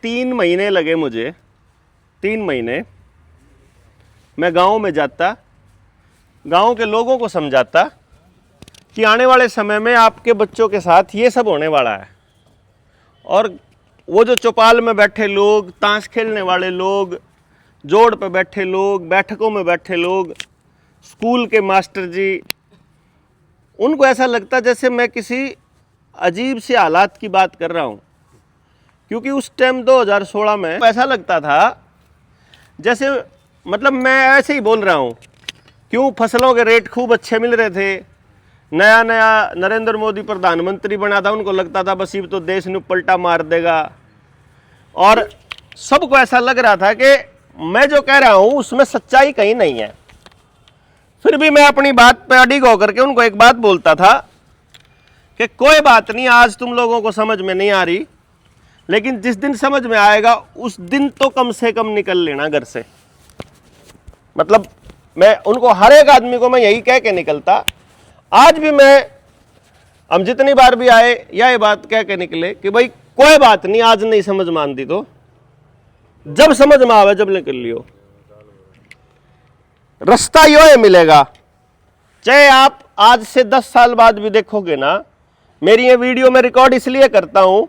3 महीने लगे मुझे, 3 महीने मैं गांव में जाता, गांव के लोगों को समझाता कि आने वाले समय में आपके बच्चों के साथ ये सब होने वाला है। और वो जो चौपाल में बैठे लोग, ताश खेलने वाले लोग, जोड़ पे बैठे लोग, बैठकों में बैठे लोग, स्कूल के मास्टर जी, उनको ऐसा लगता जैसे मैं किसी अजीब से हालात की बात कर रहा हूँ। क्योंकि उस टाइम 2016 में ऐसा लगता था जैसे, मतलब मैं ऐसे ही बोल रहा हूँ, क्यों फसलों के रेट खूब अच्छे मिल रहे थे, नया नया नरेंद्र मोदी प्रधानमंत्री बना था, उनको लगता था बस ये तो देश ने पलटा मार देगा। और सबको ऐसा लग रहा था कि मैं जो कह रहा हूँ उसमें सच्चाई कहीं नहीं है। फिर भी मैं अपनी बात पे अडिग होकर के उनको एक बात बोलता था कि कोई बात नहीं, आज तुम लोगों को समझ में नहीं आ रही, लेकिन जिस दिन समझ में आएगा उस दिन तो कम से कम निकल लेना घर से। मतलब मैं उनको, हर एक आदमी को मैं यही कह के निकलता। आज भी हम जितनी बार भी आए या ये बात कह के निकले कि भाई कोई बात नहीं, आज नहीं समझ में आती तो जब समझ में आवे जब निकल लियो, रास्ता यो है मिलेगा। चाहे आप आज से 10 साल बाद भी देखोगे ना, मेरी ये वीडियो में रिकॉर्ड इसलिए करता हूं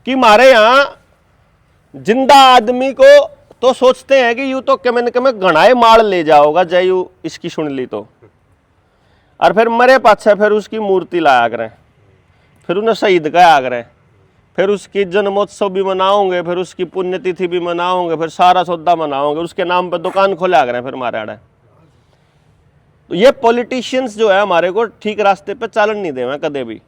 कि हमारे यहां जिंदा आदमी को तो सोचते हैं कि यूं तो कमें घनाए मार ले जाओगा जय यू इसकी सुन ली तो, और फिर मरे पाछे फिर उसकी मूर्ति लाया करें, फिर उन्हें शहीद कहा करें, फिर उसकी जन्मोत्सव भी मनाओगे, फिर उसकी पुण्यतिथि भी मनाओगे, फिर सारा सौदा मनाओगे, उसके नाम पर दुकान खोला करें फिर हमारे आड़े। तो ये पॉलिटिशियंस जो है हमारे को ठीक रास्ते पे चालन नहीं देवे कदे भी,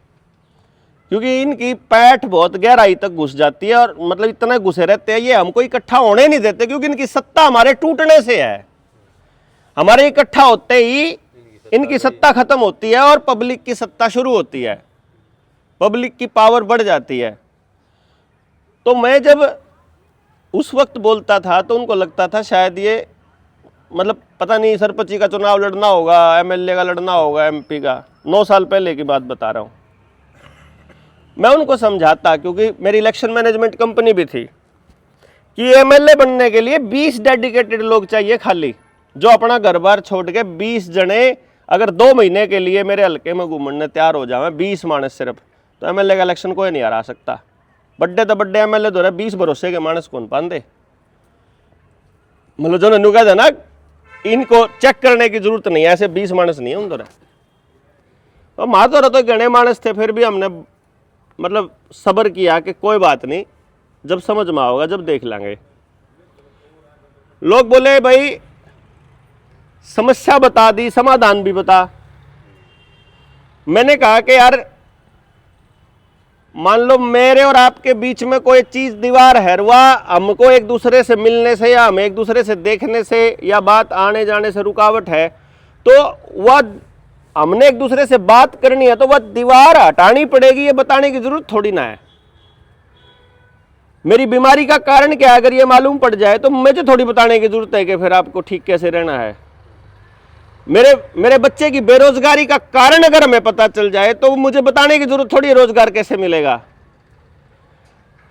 क्योंकि इनकी पैठ बहुत गहराई तक घुस जाती है और मतलब इतना घुसे रहते हैं, ये हमको इकट्ठा होने नहीं देते, क्योंकि इनकी सत्ता हमारे टूटने से है। हमारे इकट्ठा होते ही इनकी सत्ता खत्म होती है और पब्लिक की सत्ता शुरू होती है, पब्लिक की पावर बढ़ जाती है। तो मैं जब उस वक्त बोलता था तो उनको लगता था शायद ये, मतलब पता नहीं, सरपंची का चुनाव लड़ना होगा, एमएलए का लड़ना होगा, एमपी का। 9 साल पहले की बात बता रहा हूँ। मैं उनको समझाता, क्योंकि मेरी इलेक्शन मैनेजमेंट कंपनी भी थी, कि एमएलए बनने के लिए 20 डेडिकेटेड लोग चाहिए खाली, जो अपना घर बार छोड़ के 20 जने अगर 2 महीने के लिए मेरे हल्के में घूमने तैयार हो जाए, 20 मानस सिर्फ, तो एमएलए का इलेक्शन कोई नहीं हरा सकता। बड्डे तो बड्डे एमएलए दो रहे, 20 भरोसे के मानस कौन पांदे। मतलब जो नन्नू कहते ना, इनको चेक करने की जरूरत नहीं है, ऐसे 20 मानस नहीं है उधर। तो माधोर तो गणे मानस थे, फिर भी हमने मतलब सब्र किया कि कोई बात नहीं, जब समझ में आओगा जब देख लेंगे। लोग बोले भाई समस्या बता दी, समाधान भी बता। मैंने कहा कि यार मान लो मेरे और आपके बीच में कोई चीज दीवार है, वह हमको एक दूसरे से मिलने से या हम एक दूसरे से देखने से या बात आने जाने से रुकावट है, तो वह हमने एक दूसरे से बात करनी है तो वह दीवार हटानी पड़ेगी, ये बताने की जरूरत थोड़ी ना है। मेरी बीमारी का कारण क्या है अगर ये मालूम पड़ जाए तो मुझे थोड़ी बताने की जरूरत है कि फिर आपको ठीक कैसे रहना है। मेरे बच्चे की बेरोजगारी का कारण अगर हमें पता चल जाए तो मुझे बताने की जरूरत थोड़ी, रोजगार कैसे मिलेगा।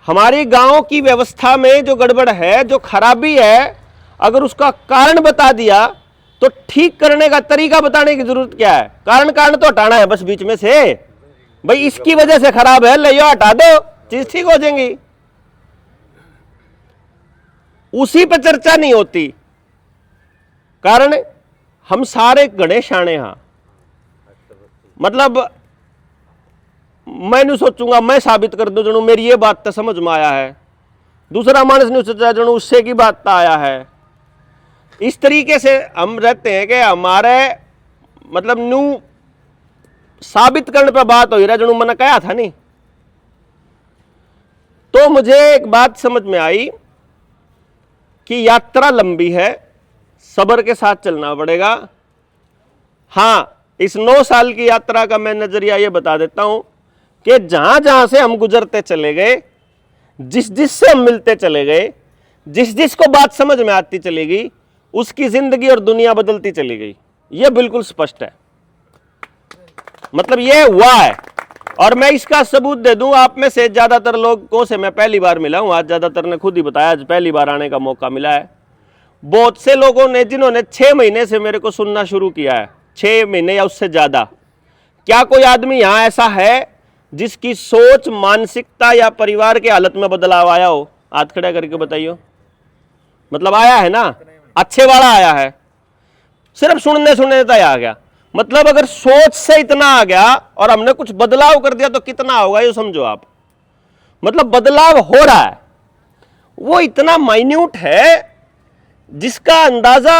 हमारी गांव की व्यवस्था में जो गड़बड़ है, जो खराबी है, अगर उसका कारण बता दिया तो ठीक करने का तरीका बताने की जरूरत क्या है। कारण तो हटाना है बस बीच में से, भाई इसकी वजह से खराब है, ले हटा दो, चीज ठीक हो जाएंगी। उसी पर चर्चा नहीं होती। कारण हम सारे गणे शाणे हाँ, मतलब मैं नहीं सोचूंगा मैं साबित कर दूं जनू मेरी ये बात तो समझ में आया है, दूसरा मानस नहीं सोचा जनू उससे की बात तो आया है। इस तरीके से हम रहते हैं कि हमारे मतलब न्यू साबित करने पर बात हो रहा जनू मैंने कहा था नहीं। तो मुझे एक बात समझ में आई कि यात्रा लंबी है, सब्र के साथ चलना पड़ेगा। हाँ, इस 9 साल की यात्रा का मैं नजरिया ये बता देता हूं कि जहां जहां से हम गुजरते चले गए, जिस जिस से हम मिलते चले गए, जिस जिस को बात समझ में आती चली गई, उसकी जिंदगी और दुनिया बदलती चली गई। यह बिल्कुल स्पष्ट है, मतलब यह हुआ है। और मैं इसका सबूत दे दूं, आप में से ज्यादातर लोगों से मैं पहली बार मिला हूं, आज ज्यादातर ने खुद ही बताया आज पहली बार आने का मौका मिला है। बहुत से लोगों ने जिन्होंने 6 महीने से मेरे को सुनना शुरू किया है, 6 महीने या उससे ज्यादा, क्या कोई आदमी यहां ऐसा है जिसकी सोच, मानसिकता या परिवार के हालत में बदलाव आया हो? हाथ खड़ा करके बताइए। मतलब आया है ना, अच्छे वाला आया है, सिर्फ सुनने तक आ गया। मतलब अगर सोच से इतना आ गया और हमने कुछ बदलाव कर दिया तो कितना होगा ये समझो आप। मतलब बदलाव हो रहा है, वो इतना माइन्यूट है जिसका अंदाजा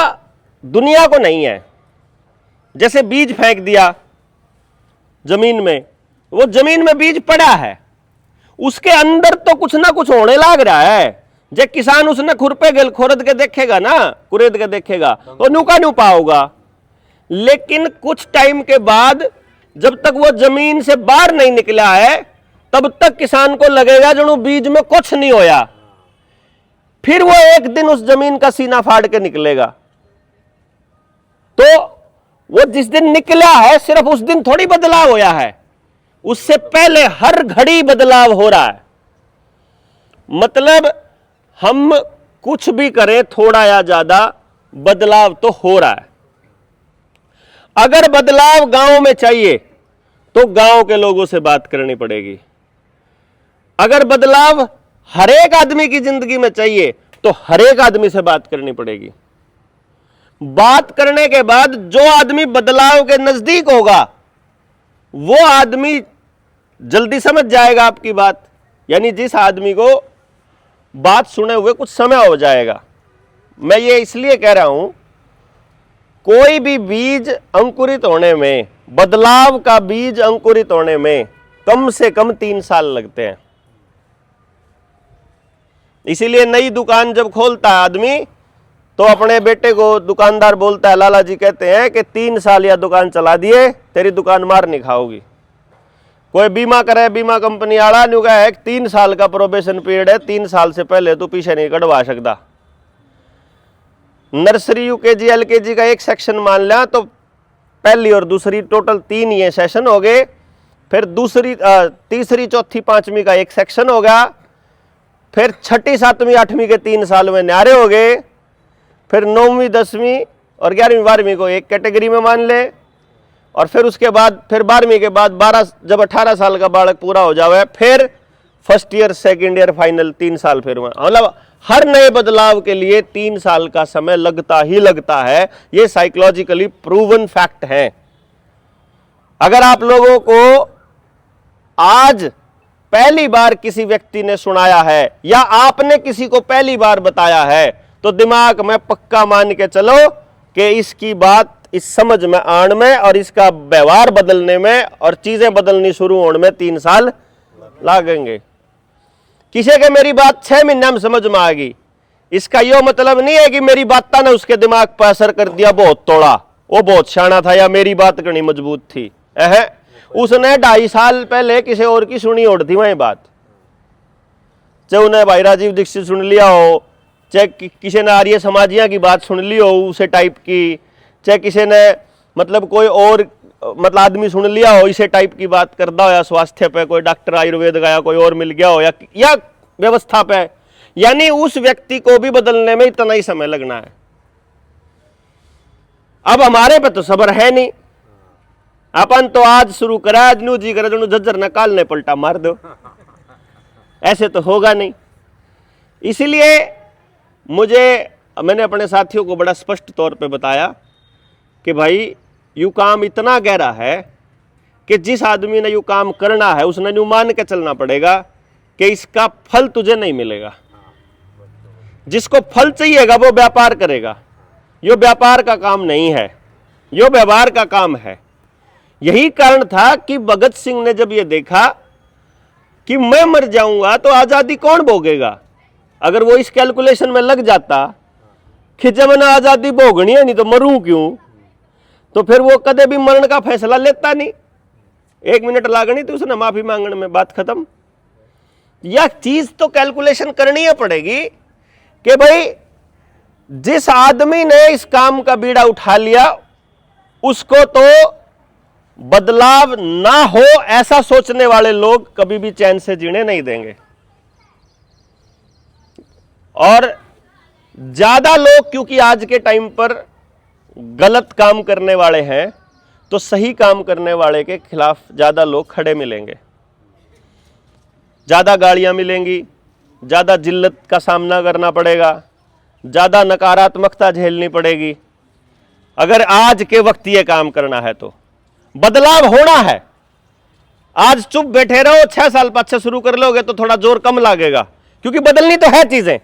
दुनिया को नहीं है। जैसे बीज फेंक दिया जमीन में, वो जमीन में बीज पड़ा है, उसके अंदर तो कुछ ना कुछ होने लग रहा है। जे किसान उसने खुरपे गल खोरद के देखेगा ना, कुरेद के देखेगा तो नुका नुपा होगा। लेकिन कुछ टाइम के बाद जब तक वो जमीन से बाहर नहीं निकला है तब तक किसान को लगेगा जो बीज में कुछ नहीं होया। फिर वो एक दिन उस जमीन का सीना फाड़ के निकलेगा। तो वो जिस दिन निकला है सिर्फ उस दिन थोड़ी बदलाव होया है, उससे पहले हर घड़ी बदलाव हो रहा है। मतलब हम कुछ भी करें थोड़ा या ज्यादा बदलाव तो हो रहा है। अगर बदलाव गांव में चाहिए तो गांव के लोगों से बात करनी पड़ेगी। अगर बदलाव हर एक आदमी की जिंदगी में चाहिए तो हर एक आदमी से बात करनी पड़ेगी। बात करने के बाद जो आदमी बदलाव के नजदीक होगा वो आदमी जल्दी समझ जाएगा आपकी बात। यानी जिस आदमी को बात सुने हुए कुछ समय हो जाएगा। मैं ये इसलिए कह रहा हूं, कोई भी बीज अंकुरित होने में, बदलाव का बीज अंकुरित होने में कम से कम 3 साल लगते हैं। इसीलिए नई दुकान जब खोलता है आदमी तो अपने बेटे को दुकानदार बोलता है, लाला जी कहते हैं कि 3 साल या दुकान चला दिए तेरी दुकान मार नहीं खाओगी। कोई बीमा करे, बीमा कंपनी आड़ा न्यू का है 3 साल का प्रोबेशन पीरियड है, 3 साल से पहले तू पीछे नहीं कटवा सकता। नर्सरी, यूकेजी, एलकेजी का एक सेक्शन मान लिया तो पहली और दूसरी टोटल 3 ये सेशन हो गए। फिर दूसरी, तीसरी, चौथी, 5वीं का एक सेक्शन हो गया। फिर 6ठी, 7वीं, 8वीं के 3 साल में न्यारे हो गए। फिर 9वीं, 10वीं और 11वीं, 12वीं को एक कैटेगरी में मान ले। और फिर उसके बाद फिर 12वीं के बाद 12, जब 18 साल का बालक पूरा हो जावे फिर first year, second year, final 3 साल फिर। मतलब हर नए बदलाव के लिए 3 साल का समय लगता ही लगता है। ये साइकोलॉजिकली प्रूवन फैक्ट है। अगर आप लोगों को आज पहली बार किसी व्यक्ति ने सुनाया है या आपने किसी को पहली बार बताया है तो दिमाग में पक्का मान के चलो कि इसकी बात इस समझ में आने में और इसका व्यवहार बदलने में और चीजें बदलनी शुरू होने में 3 साल लगेंगे। किसी के मेरी बात 6 महीने में समझ में आ गई, इसका यो मतलब नहीं है कि मेरी बात ने उसके दिमाग पर असर कर दिया, बहुत तोड़ा, वो बहुत शाना था या मेरी बात करनी मजबूत थी। उसने 2.5 साल पहले किसी और की सुनी और थी वही बात। चाहे उन्हें भाई राजीव दीक्षित सुन लिया हो, चाहे किसी ने आर्य समाजिया की बात सुन ली हो उसे टाइप की, चाहे किसी ने मतलब कोई और मतलब आदमी सुन लिया हो इसे टाइप की बात करता हो, या स्वास्थ्य पे कोई डॉक्टर आयुर्वेद का या कोई और मिल गया हो या व्यवस्था पे, यानी उस व्यक्ति को भी बदलने में इतना ही समय लगना है। अब हमारे पे तो सब्र है नहीं, अपन तो आज शुरू करा, आज न्यू जी करे जज्जर ने काल ने पलटा मार दो, ऐसे तो होगा नहीं। इसलिए मैंने अपने साथियों को बड़ा स्पष्ट तौर पे बताया कि भाई यू काम इतना गहरा है कि जिस आदमी ने यू काम करना है उसने यूं मान के चलना पड़ेगा कि इसका फल तुझे नहीं मिलेगा। जिसको फल चाहिएगा वो व्यापार करेगा। यो व्यापार का काम नहीं है, यो व्यवहार का काम है। यही कारण था कि भगत सिंह ने जब ये देखा कि मैं मर जाऊंगा तो आजादी कौन भोगेगा, अगर वो इस कैलकुलेशन में लग जाता कि जब मैंने आजादी भोगनी है नहीं तो मरूं क्यों, तो फिर वो कदे भी मरण का फैसला लेता नहीं। 1 मिनट लागनी थी उसने माफी मांगने में, बात खत्म। यह चीज तो कैलकुलेशन करनी ही पड़ेगी कि भाई जिस आदमी ने इस काम का बीड़ा उठा लिया उसको तो बदलाव ना हो ऐसा सोचने वाले लोग कभी भी चैन से जीने नहीं देंगे। और ज्यादा लोग क्योंकि आज के टाइम पर गलत काम करने वाले हैं, तो सही काम करने वाले के खिलाफ ज्यादा लोग खड़े मिलेंगे, ज्यादा गालियां मिलेंगी, ज्यादा जिल्लत का सामना करना पड़ेगा, ज्यादा नकारात्मकता झेलनी पड़ेगी। अगर आज के वक्त ये काम करना है तो बदलाव होना है। आज चुप बैठे रहो, 6 साल पाछे शुरू कर लोगे तो थोड़ा जोर कम लगेगा, क्योंकि बदलनी तो है चीजें।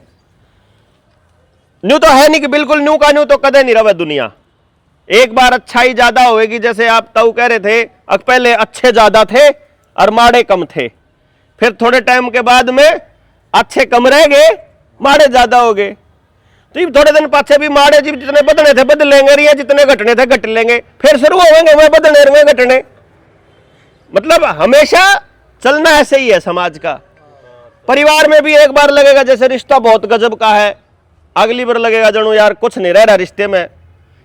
न्यू तो है नहीं कि बिल्कुल न्यू का न्यू तो कदे नहीं रहा दुनिया। एक बार अच्छाई ज्यादा होगी, जैसे आप ताऊ कह रहे थे पहले अच्छे ज्यादा थे और माड़े कम थे, फिर थोड़े टाइम के बाद में अच्छे कम रह गए, माड़े ज्यादा हो गए। तो ये थोड़े दिन पाछे भी माड़े जी जितने बदले थे बदल लेंगे, या जितने घटने थे घट लेंगे, फिर शुरू होंगे वह बदलने रुए घटने। मतलब हमेशा चलना ऐसे ही है समाज का। परिवार में भी एक बार लगेगा जैसे रिश्ता बहुत गजब का है, अगली बार लगेगा जनू यार कुछ नहीं रह रहा रिश्ते में,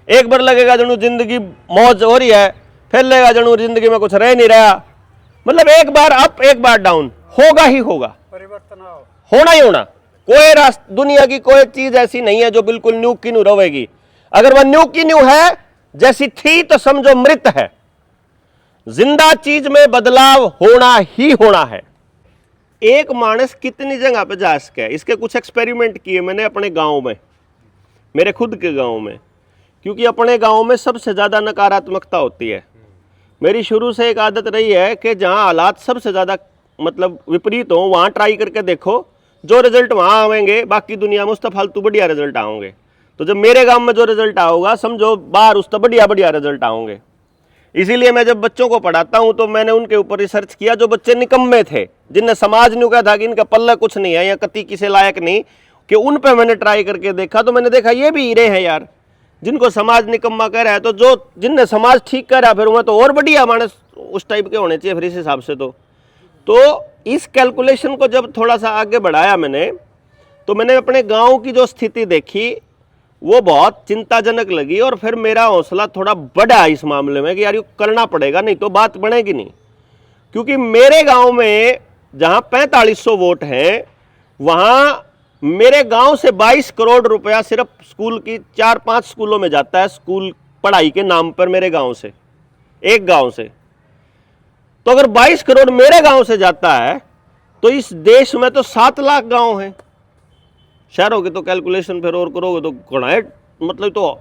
एक बार लगेगा जनू जिंदगी मौज हो रही है, फिर लगेगा जनू जिंदगी में कुछ रह नहीं रहा। मतलब एक बार अप एक बार डाउन होगा ही होगा, परिवर्तन होना ही होना। कोई दुनिया की कोई चीज ऐसी नहीं है जो बिल्कुल न्यू की न्यू रहेगी। अगर वह न्यू की न्यू है जैसी थी तो समझो मृत है। जिंदा चीज में बदलाव होना ही होना है। एक मानस कितनी जगह पे जा सके, इसके कुछ एक्सपेरिमेंट किए मैंने अपने गांव में, मेरे खुद के गांव में, क्योंकि अपने गांव में सबसे ज्यादा नकारात्मकता होती है। मेरी शुरू से एक आदत रही है कि जहां हालात सबसे ज्यादा मतलब विपरीत हो वहां ट्राई करके देखो, जो रिजल्ट वहां आवेंगे बाकी दुनिया में उस तो फालतू बढ़िया रिजल्ट आओगे। तो जब मेरे गांव में जो रिजल्ट आओगा समझो बाहर उस तो बढ़िया बढ़िया रिजल्ट आओगे। इसीलिए मैं जब बच्चों को पढ़ाता हूं तो मैंने उनके ऊपर रिसर्च किया जो बच्चे निकम्मे थे, जिनने समाज ने कहा था कि इनका पल्ला कुछ नहीं है या कति किसी लायक नहीं, कि उन पे मैंने ट्राई करके देखा तो मैंने देखा ये भी हीरे हैं यार, जिनको समाज निकम्मा कह रहा है। तो जो जिनने समाज ठीक कर रहा है फिर वह तो और बढ़िया मानस उस टाइप के होने चाहिए फिर इस हिसाब से। तो इस कैलकुलेशन को जब थोड़ा सा आगे बढ़ाया मैंने, तो मैंने अपने गाँव की जो स्थिति देखी वो बहुत चिंताजनक लगी। और फिर मेरा हौसला थोड़ा बढ़ा इस मामले में कि यार ये करना पड़ेगा, नहीं तो बात बनेगी नहीं। क्योंकि मेरे गांव में जहां 4500 वोट हैं वहां मेरे गांव से 22 करोड़ रुपया सिर्फ स्कूल की 4-5 स्कूलों में जाता है, स्कूल पढ़ाई के नाम पर मेरे गांव से, एक गांव से। तो अगर 22 करोड़ मेरे गांव से जाता है तो इस देश में तो 7 लाख गांव हैं। शहरों की तो कैलकुलेशन फिर और करोगे तो गणाए, मतलब तो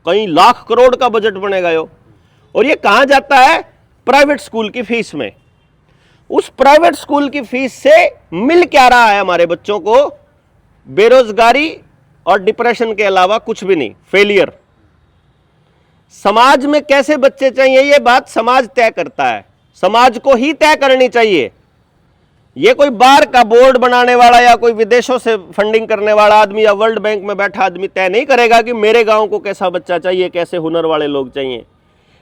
कई लाख करोड़ का बजट बनेगा यो। और ये कहां जाता है? प्राइवेट स्कूल की फीस में। उस प्राइवेट स्कूल की फीस से मिल क्या रहा है हमारे बच्चों को? बेरोजगारी और डिप्रेशन के अलावा कुछ भी नहीं, फेलियर। समाज में कैसे बच्चे चाहिए ये बात समाज तय करता है, समाज को ही तय करनी चाहिए। ये कोई बाहर का बोर्ड बनाने वाला या कोई विदेशों से फंडिंग करने वाला आदमी या वर्ल्ड बैंक में बैठा आदमी तय नहीं करेगा कि मेरे गांव को कैसा बच्चा चाहिए, कैसे हुनर वाले लोग चाहिए।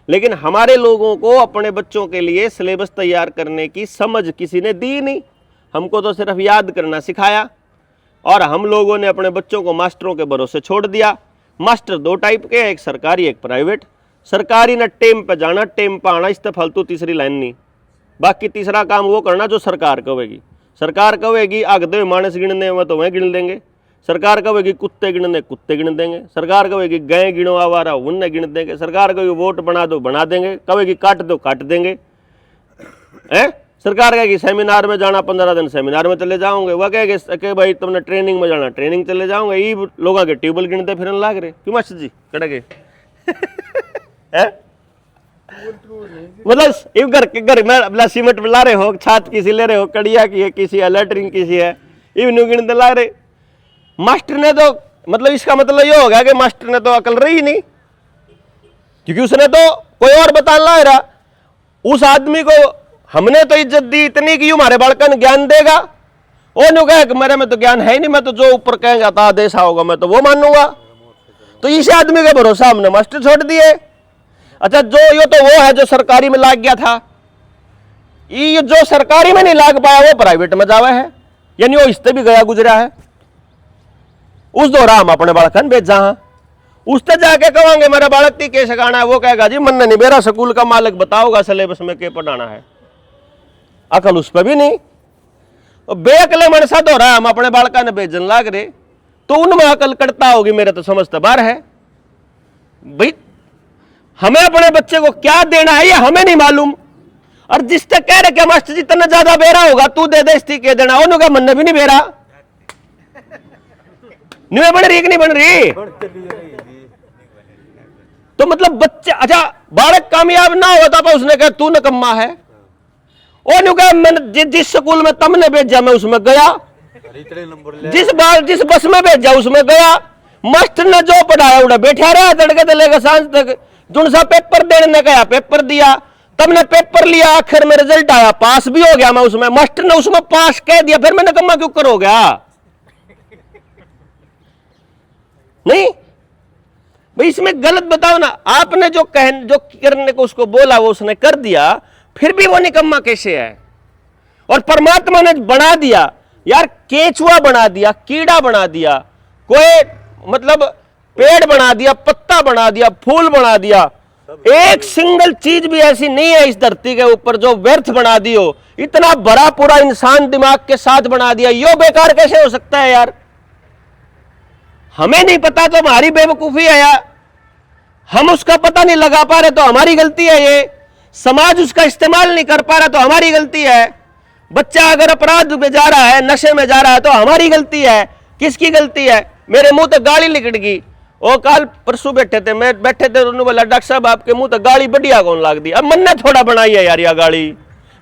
लेकिन हमारे लोगों को अपने बच्चों के लिए सिलेबस तैयार करने की समझ किसी ने दी नहीं, हमको तो सिर्फ याद करना सिखाया। और हम लोगों ने अपने बच्चों को मास्टरों के भरोसे छोड़ दिया। मास्टर 2 टाइप के, एक सरकारी एक प्राइवेट। सरकारी ना टेम पे जाना टेम पे आना, इस फालतू तीसरी लाइन नहीं। बाकी तीसरा काम वो करना जो सरकार कहेगी। सरकार कहेगी आगदे मानस गिनने में तो वह गिन देंगे, सरकार कहेगी कुत्ते गिनने कुत्ते गिन देंगे, सरकार कहेगी गाय गिनो आवारा उनने गिन देंगे, सरकार कहेगी वोट बना दो बना देंगे, कहेगी काट दो काट देंगे। हैं? सरकार कहेगी सेमिनार में जाना 15 दिन सेमिनार में चले जाओगे, वह कहेगी कि भाई तुमने ट्रेनिंग में जाना ट्रेनिंग चले जाओगे। ये लोगों के ट्यूबवेल गिनते फिर लाग रहे क्यों मास्टर जी कड़े गए मतलब इस घर में सीमेंट ला रहे हो, छात किसी ले रहे हो, कड़िया की है किसी है, लैटरिन किसी है, इवन्यू गिनते ला रहे। मास्टर ने तो मतलब इसका मतलब ये हो गया कि मास्टर ने तो अकल रही नहीं, क्योंकि उसने तो कोई और बता ला रहा। उस आदमी को हमने तो इज्जत दी इतनी कि हमारे बालका ने ज्ञान देगा। वो नहीं कहे कि मेरे में तो ज्ञान है ही नहीं, मैं तो जो ऊपर कहेगा था आदेश होगा मैं तो वो मानूंगा। तो इस आदमी का भरोसा हमने मास्टर छोड़ दिए। अच्छा जो ये तो वो है जो सरकारी में लाग गया था, ये जो सरकारी में नहीं लाग पाया वो प्राइवेट में जावा है, यानी वो इससे भी गया गुजरा है। उस दौरान हम अपने बालकन भेजा हाँ, उससे जाके कहेंगे मेरा बालक ती के सिखाना है, वो कहेगा जी मन नहीं मेरा स्कूल का मालिक बताओगा सिलेबस में के पढ़ाना है। अकल उस पर भी नहीं। बेअकले मनसा तो रहा हम अपने बालका ने भेजन लाग रहे, तो उनमें अकल कटता होगी, मेरे तो समझ तो बार है। भाई हमें अपने बच्चे को क्या देना है ये हमें नहीं मालूम, और जिससे कह रहे कि मास्टर जी इतना ज्यादा बेरा होगा तू दे दे इसकी के देना, उन्होंने मन ने भी नहीं बेरा नहीं बन रही कि नहीं बन रही। तो मतलब बच्चे, अच्छा बालक कामयाब ना हुआ था उसने कहा तू नकम्मा है, और कहा मैंने जिस स्कूल में तुमने भेजा मैं उसमें गया, जिस बस में भेजा उसमें गया, मास्टर ने जो पढ़ाया उड़ा बैठा रहा तड़के से लेकर सांझ तक, जुन सा पेपर देने ने कहा पेपर दिया, तुमने पेपर लिया, आखिर में रिजल्ट आया पास भी हो गया मैं उसमें, मास्टर ने उसमें पास कह दिया, फिर मैं नकम्मा क्यों कर हो गया। नहीं भाई इसमें गलत बताओ ना, आपने जो करने को उसको बोला वो उसने कर दिया, फिर भी वो निकम्मा कैसे है। और परमात्मा ने बना दिया यार, केचुआ बना दिया, कीड़ा बना दिया, कोई मतलब पेड़ बना दिया, पत्ता बना दिया, फूल बना दिया, एक सिंगल चीज भी ऐसी नहीं है इस धरती के ऊपर जो व्यर्थ बना दी हो। इतना बड़ा पूरा इंसान दिमाग के साथ बना दिया, यो बेकार कैसे हो सकता है यार। हमें नहीं पता तो हमारी बेवकूफी है यार, हम उसका पता नहीं लगा पा रहे तो हमारी गलती है, ये समाज उसका इस्तेमाल नहीं कर पा रहा तो हमारी गलती है, बच्चा अगर अपराध में जा रहा है, नशे में जा रहा है तो हमारी गलती है। किसकी गलती है। मेरे मुंह तक गाली निकल गई, वो कल परसों बैठे थे, मैं बैठे थे, उन्होंने बोला डॉक्टर साहब आपके मुंह तक गाली बढ़िया कौन लाग दी। अब मन ने थोड़ा बनाई है यार, या गाली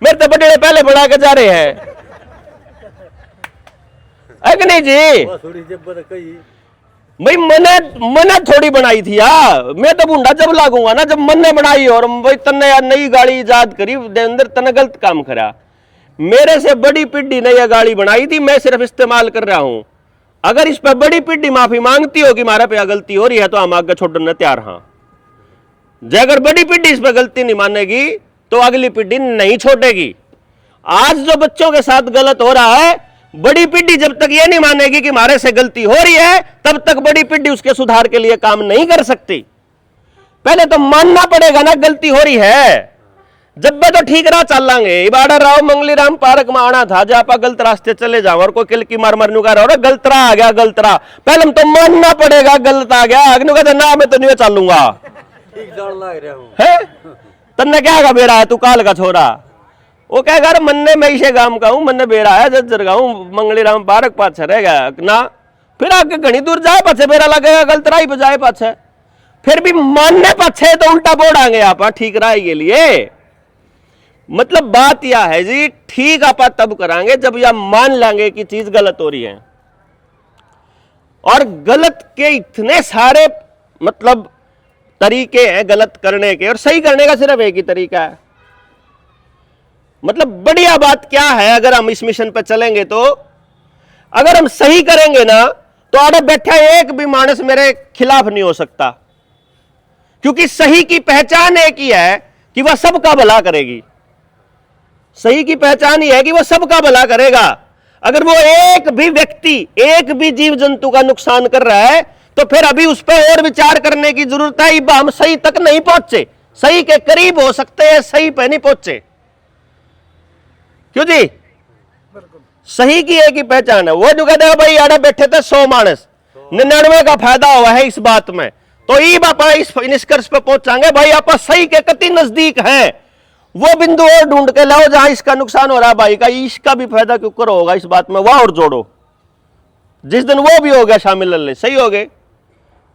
मेरे तो बड़े पहले बना के जा रहे हैं, है कि नहीं जी। भाई मैंने थोड़ी बनाई थी यार, मैं तो बूढ़ा जब लागूंगा ना जब मन ने बनाई, और भाई तन्ने यार नई गाड़ी ईजाद करी अंदर तने गलत काम करा। मेरे से बड़ी पीढ़ी ने यह गाड़ी बनाई थी, मैं सिर्फ इस्तेमाल कर रहा हूं। अगर इस पर बड़ी पीढ़ी माफी मांगती होगी हमारे पे गलती हो रही है तो हम आगे छोड़ने तैयार। हाँ जो अगर बड़ी पीढ़ी इस पर गलती नहीं मानेगी तो अगली पीढ़ी नहीं छोड़ेगी। आज जो बच्चों के साथ गलत हो रहा है, बड़ी पीढ़ी जब तक ये नहीं मानेगी कि हमारे से गलती हो रही है तब तक बड़ी पीढ़ी उसके सुधार के लिए काम नहीं कर सकती। पहले तो मानना पड़ेगा ना गलती हो रही है, जब मैं तो ठीक राह चल लांगे। इबाड़ा राव मंगली राम पार्क में आना था, जब आप गलत रास्ते चले जाओ और कोई किलकी मार मार नुका रहा गलत राह आ गया, गलत राह पहले हम तो मानना पड़ेगा गलत आ गया, अग्नि कहते ना मैं तो नहीं चलूंगा है तन्ने क्या का बेरा है तू काल का छोरा। वो क्या कर मन्ने मैं इसे गांव का हूं, मन्ने बेरा है जज्जर का हूं, मंगली राम पार्क पाछे रह गया ना, फिर आगे घनी दूर जाए पाछे बेरा लगेगा, गलत राह पे जाए पाछे, फिर भी मानने पाछे तो उल्टा बोड़ांगे आप ठीक राह के लिए। मतलब बात यह है जी, ठीक आप तब करांगे जब यह मान लेंगे कि चीज गलत हो रही है। और गलत के इतने सारे मतलब तरीके हैं गलत करने के, और सही करने का सिर्फ एक ही तरीका है। मतलब बढ़िया बात क्या है, अगर हम इस मिशन पर चलेंगे तो अगर हम सही करेंगे ना तो आगे बैठा एक भी मानस मेरे खिलाफ नहीं हो सकता, क्योंकि सही की पहचान एक ही है कि वह सबका भला करेगी। सही की पहचान ही है कि वह सबका भला करेगा। अगर वो एक भी व्यक्ति एक भी जीव जंतु का नुकसान कर रहा है तो फिर अभी उस पर और विचार करने की जरूरत है। हम सही तक नहीं पहुंचे, सही के करीब हो सकते हैं, सही पे नहीं पहुंचे। क्यों जी, सही की एक ही पहचान है। वो जो कहते हैं भाई आड़े बैठे थे 100 मानस, 99 का फायदा हुआ है इस बात में, तो ये आप इस निष्कर्ष पे पहुंचाएंगे भाई आप सही के कति नजदीक हैं। वो बिंदु और ढूंढ के लाओ जहां इसका नुकसान हो रहा है भाई का, इसका भी फायदा क्यों कर होगा इस बात में, वह और जोड़ो। जिस दिन वो भी हो गया शामिल अल्लाह सही हो गए,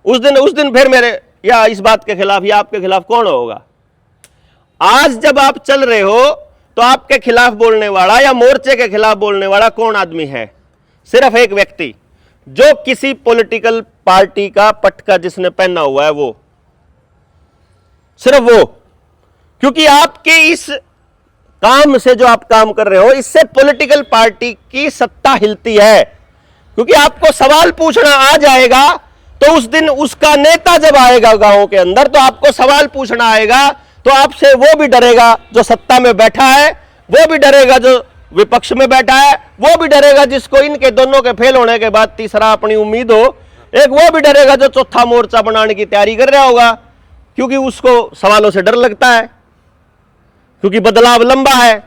उस दिन फिर मेरे या इस बात के खिलाफ या आपके खिलाफ कौन होगा। आज जब आप चल रहे हो तो आपके खिलाफ बोलने वाला या मोर्चे के खिलाफ बोलने वाला कौन आदमी है? सिर्फ एक व्यक्ति, जो किसी पॉलिटिकल पार्टी का पटका जिसने पहना हुआ है, वो सिर्फ वो। क्योंकि आपके इस काम से जो आप काम कर रहे हो इससे पॉलिटिकल पार्टी की सत्ता हिलती है। क्योंकि आपको सवाल पूछना आ जाएगा तो उस दिन उसका नेता जब आएगा गांव के अंदर तो आपको सवाल पूछना आएगा, तो आपसे वो भी डरेगा जो सत्ता में बैठा है, वो भी डरेगा जो विपक्ष में बैठा है, वो भी डरेगा जिसको इनके दोनों के फेल होने के बाद तीसरा अपनी उम्मीद हो एक वो भी डरेगा जो चौथा मोर्चा बनाने की तैयारी कर रहा होगा, क्योंकि उसको सवालों से डर लगता है, क्योंकि बदलाव लंबा है।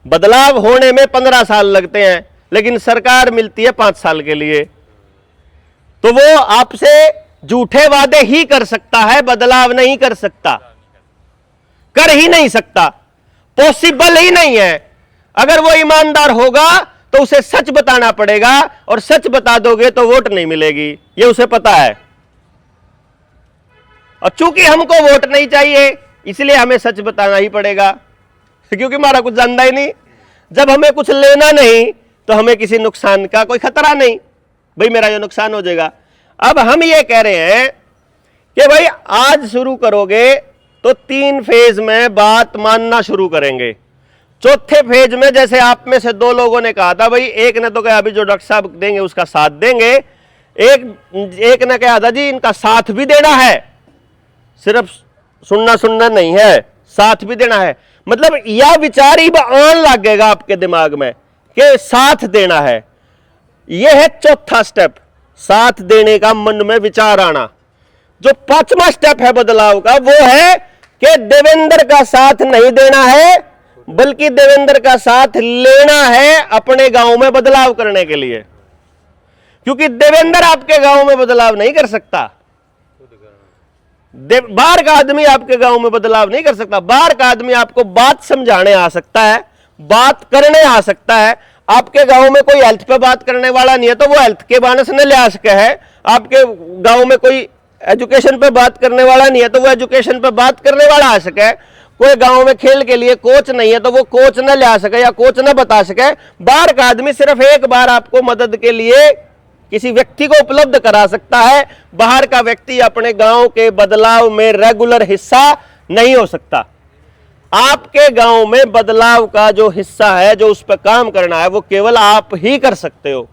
बदलाव होने में 15 साल लगते हैं, लेकिन सरकार मिलती है 5 साल के लिए। तो वो आपसे झूठे वादे ही कर सकता है, बदलाव नहीं कर सकता, कर ही नहीं सकता, पॉसिबल ही नहीं है। अगर वो ईमानदार होगा तो उसे सच बताना पड़ेगा, और सच बता दोगे तो वोट नहीं मिलेगी, ये उसे पता है। और चूंकि हमको वोट नहीं चाहिए, इसलिए हमें सच बताना ही पड़ेगा, क्योंकि हमारा कुछ जानता ही नहीं। जब हमें कुछ लेना नहीं तो हमें किसी नुकसान का कोई खतरा नहीं, भाई मेरा ये नुकसान हो जाएगा। अब हम ये कह रहे हैं कि भाई आज शुरू करोगे तो 3 फेज में बात मानना शुरू करेंगे। चौथे फेज में जैसे आप में से 2 लोगों ने कहा था, भाई एक ने तो कहा अभी जो डॉक्टर साहब देंगे उसका साथ देंगे, एक ने कहा था जी इनका साथ भी देना है, सिर्फ सुनना नहीं है, साथ भी देना है। मतलब यह विचार ही आन लगेगा आपके दिमाग में कि साथ देना है। यह है चौथा स्टेप, साथ देने का मन में विचार आना। जो 5वां स्टेप है बदलाव का, वो है कि देवेंद्र का साथ नहीं देना है, बल्कि देवेंद्र का साथ लेना है अपने गांव में बदलाव करने के लिए। क्योंकि देवेंद्र आपके गांव में बदलाव नहीं कर सकता, बाहर का आदमी आपके गांव में बदलाव नहीं कर सकता। बाहर का आदमी आपको बात समझाने आ सकता है, बात करने आ सकता है। आपके गांव में कोई हेल्थ पे बात करने वाला नहीं है तो वो हेल्थ के बानस ने ले आ सके है। आपके गांव में कोई एजुकेशन पे बात करने वाला नहीं है तो वो एजुकेशन पे बात करने वाला आ सके। कोई गांव में खेल के लिए कोच नहीं है तो वो कोच न ले आ सके या कोच न बता सके। बाहर का आदमी सिर्फ एक बार आपको मदद के लिए किसी व्यक्ति को उपलब्ध करा सकता है। बाहर का व्यक्ति अपने गांव के बदलाव में रेगुलर हिस्सा नहीं हो सकता। आपके गांव में बदलाव का जो हिस्सा है, जो उस पर काम करना है, वो केवल आप ही कर सकते हो।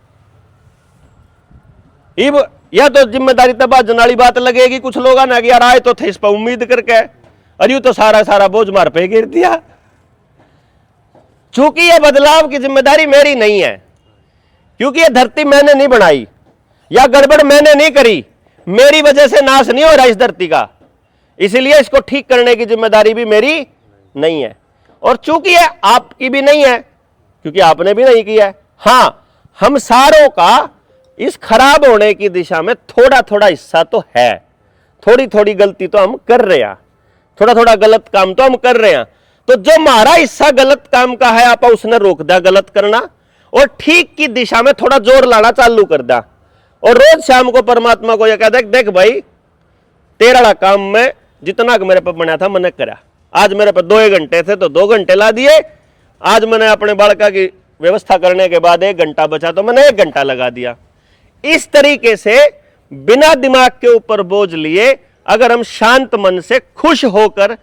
यह तो जिम्मेदारी तब जनाली बात लगेगी कुछ लोग ना कि यार आए तो थे इस पर उम्मीद करके, अरे तो सारा बोझ मार पे गिर दिया। चूंकि यह बदलाव की जिम्मेदारी मेरी नहीं है, क्योंकि यह धरती मैंने नहीं बनाई या गड़बड़ मैंने नहीं करी, मेरी वजह से नाश नहीं हो रहा इस धरती का, इसलिए इसको ठीक करने की जिम्मेदारी भी मेरी नहीं है। और चूंकि यह आपकी भी नहीं है, क्योंकि आपने भी नहीं किया है। हां, हम सारों का इस खराब होने की दिशा में थोड़ा थोड़ा हिस्सा तो है, थोड़ी थोड़ी गलती तो हम कर रहे हैं, थोड़ा थोड़ा गलत काम तो हम कर रहे हैं। तो जो हमारा हिस्सा गलत काम का है, आप उसने रोक दिया गलत करना और ठीक की दिशा में थोड़ा जोर लाना चालू कर दिया। और रोज शाम को परमात्मा को यह कहता देख भाई तेरा काम में जितना मेरे पर बना था मैंने करा। आज मेरे पर 2 घंटे थे तो 2 घंटे ला दिए। आज मैंने अपने बालका की व्यवस्था करने के बाद 1 घंटा बचा तो मैंने 1 घंटा लगा दिया। इस तरीके से बिना दिमाग के ऊपर बोझ लिए अगर हम शांत मन से खुश होकर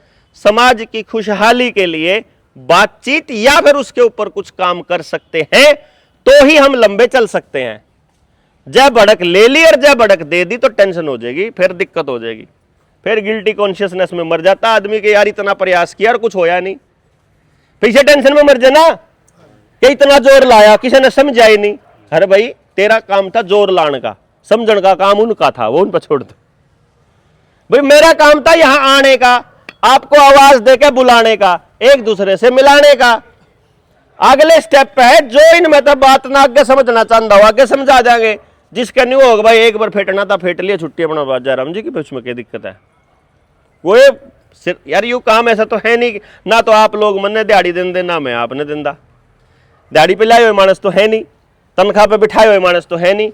समाज की खुशहाली के लिए बातचीत या फिर उसके ऊपर कुछ काम कर सकते हैं तो ही हम लंबे चल सकते हैं। जय भड़क ले ली और जय भड़क दे दी तो टेंशन हो जाएगी, फिर दिक्कत हो जाएगी, फिर गिल्टी कॉन्शियसनेस में मर जाता आदमी के यार इतना प्रयास किया और कुछ होया नहीं, पीछे टेंशन में मर जाना कि इतना जोर लाया किसी ने समझा ही नहीं। अरे भाई तेरा काम था जोर लाने का, समझण का काम उनका था, वो उन पर छोड़ दो। भाई मेरा काम था यहां आने का, आपको आवाज देके बुलाने का, एक दूसरे से मिलाने का। अगले स्टेप पे है जो इनमें तो बात ना आगे समझना चाहता हो आगे समझा देंगे, जिसका नहीं होगा भाई एक बार फेंटना था फेंट लिया, छुट्टी अपना बात जयराम जी की, उसमें क्या दिक्कत है। वो यार यू काम ऐसा तो है नहीं ना, तो आप लोग मन ने दिहाड़ी दिन देना, मैं आपने दिंदा, दिहाड़ी पे लाए हुए मानस तो है नहीं, तनख्वाह पे बिठाए हुए मानस तो है नहीं।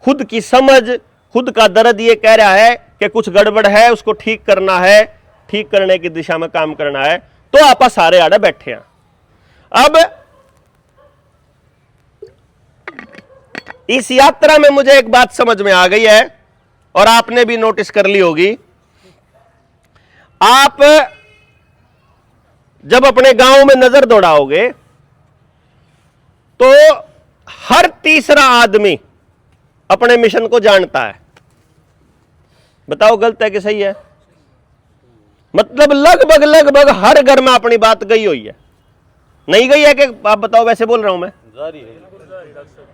खुद की समझ, खुद का दर्द ये कह रहा है कि कुछ गड़बड़ है, उसको ठीक करना है, ठीक करने की दिशा में काम करना है, तो आप सारे आड़े बैठे हैं। अब इस यात्रा में मुझे एक बात समझ में आ गई है और आपने भी नोटिस कर ली होगी। आप जब अपने गांव में नजर दौड़ाओगे तो हर तीसरा आदमी अपने मिशन को जानता है। बताओ गलत है कि सही है? मतलब लगभग हर घर में अपनी बात गई हुई है, नहीं गई है कि आप बताओ? वैसे बोल रहा हूं मैं,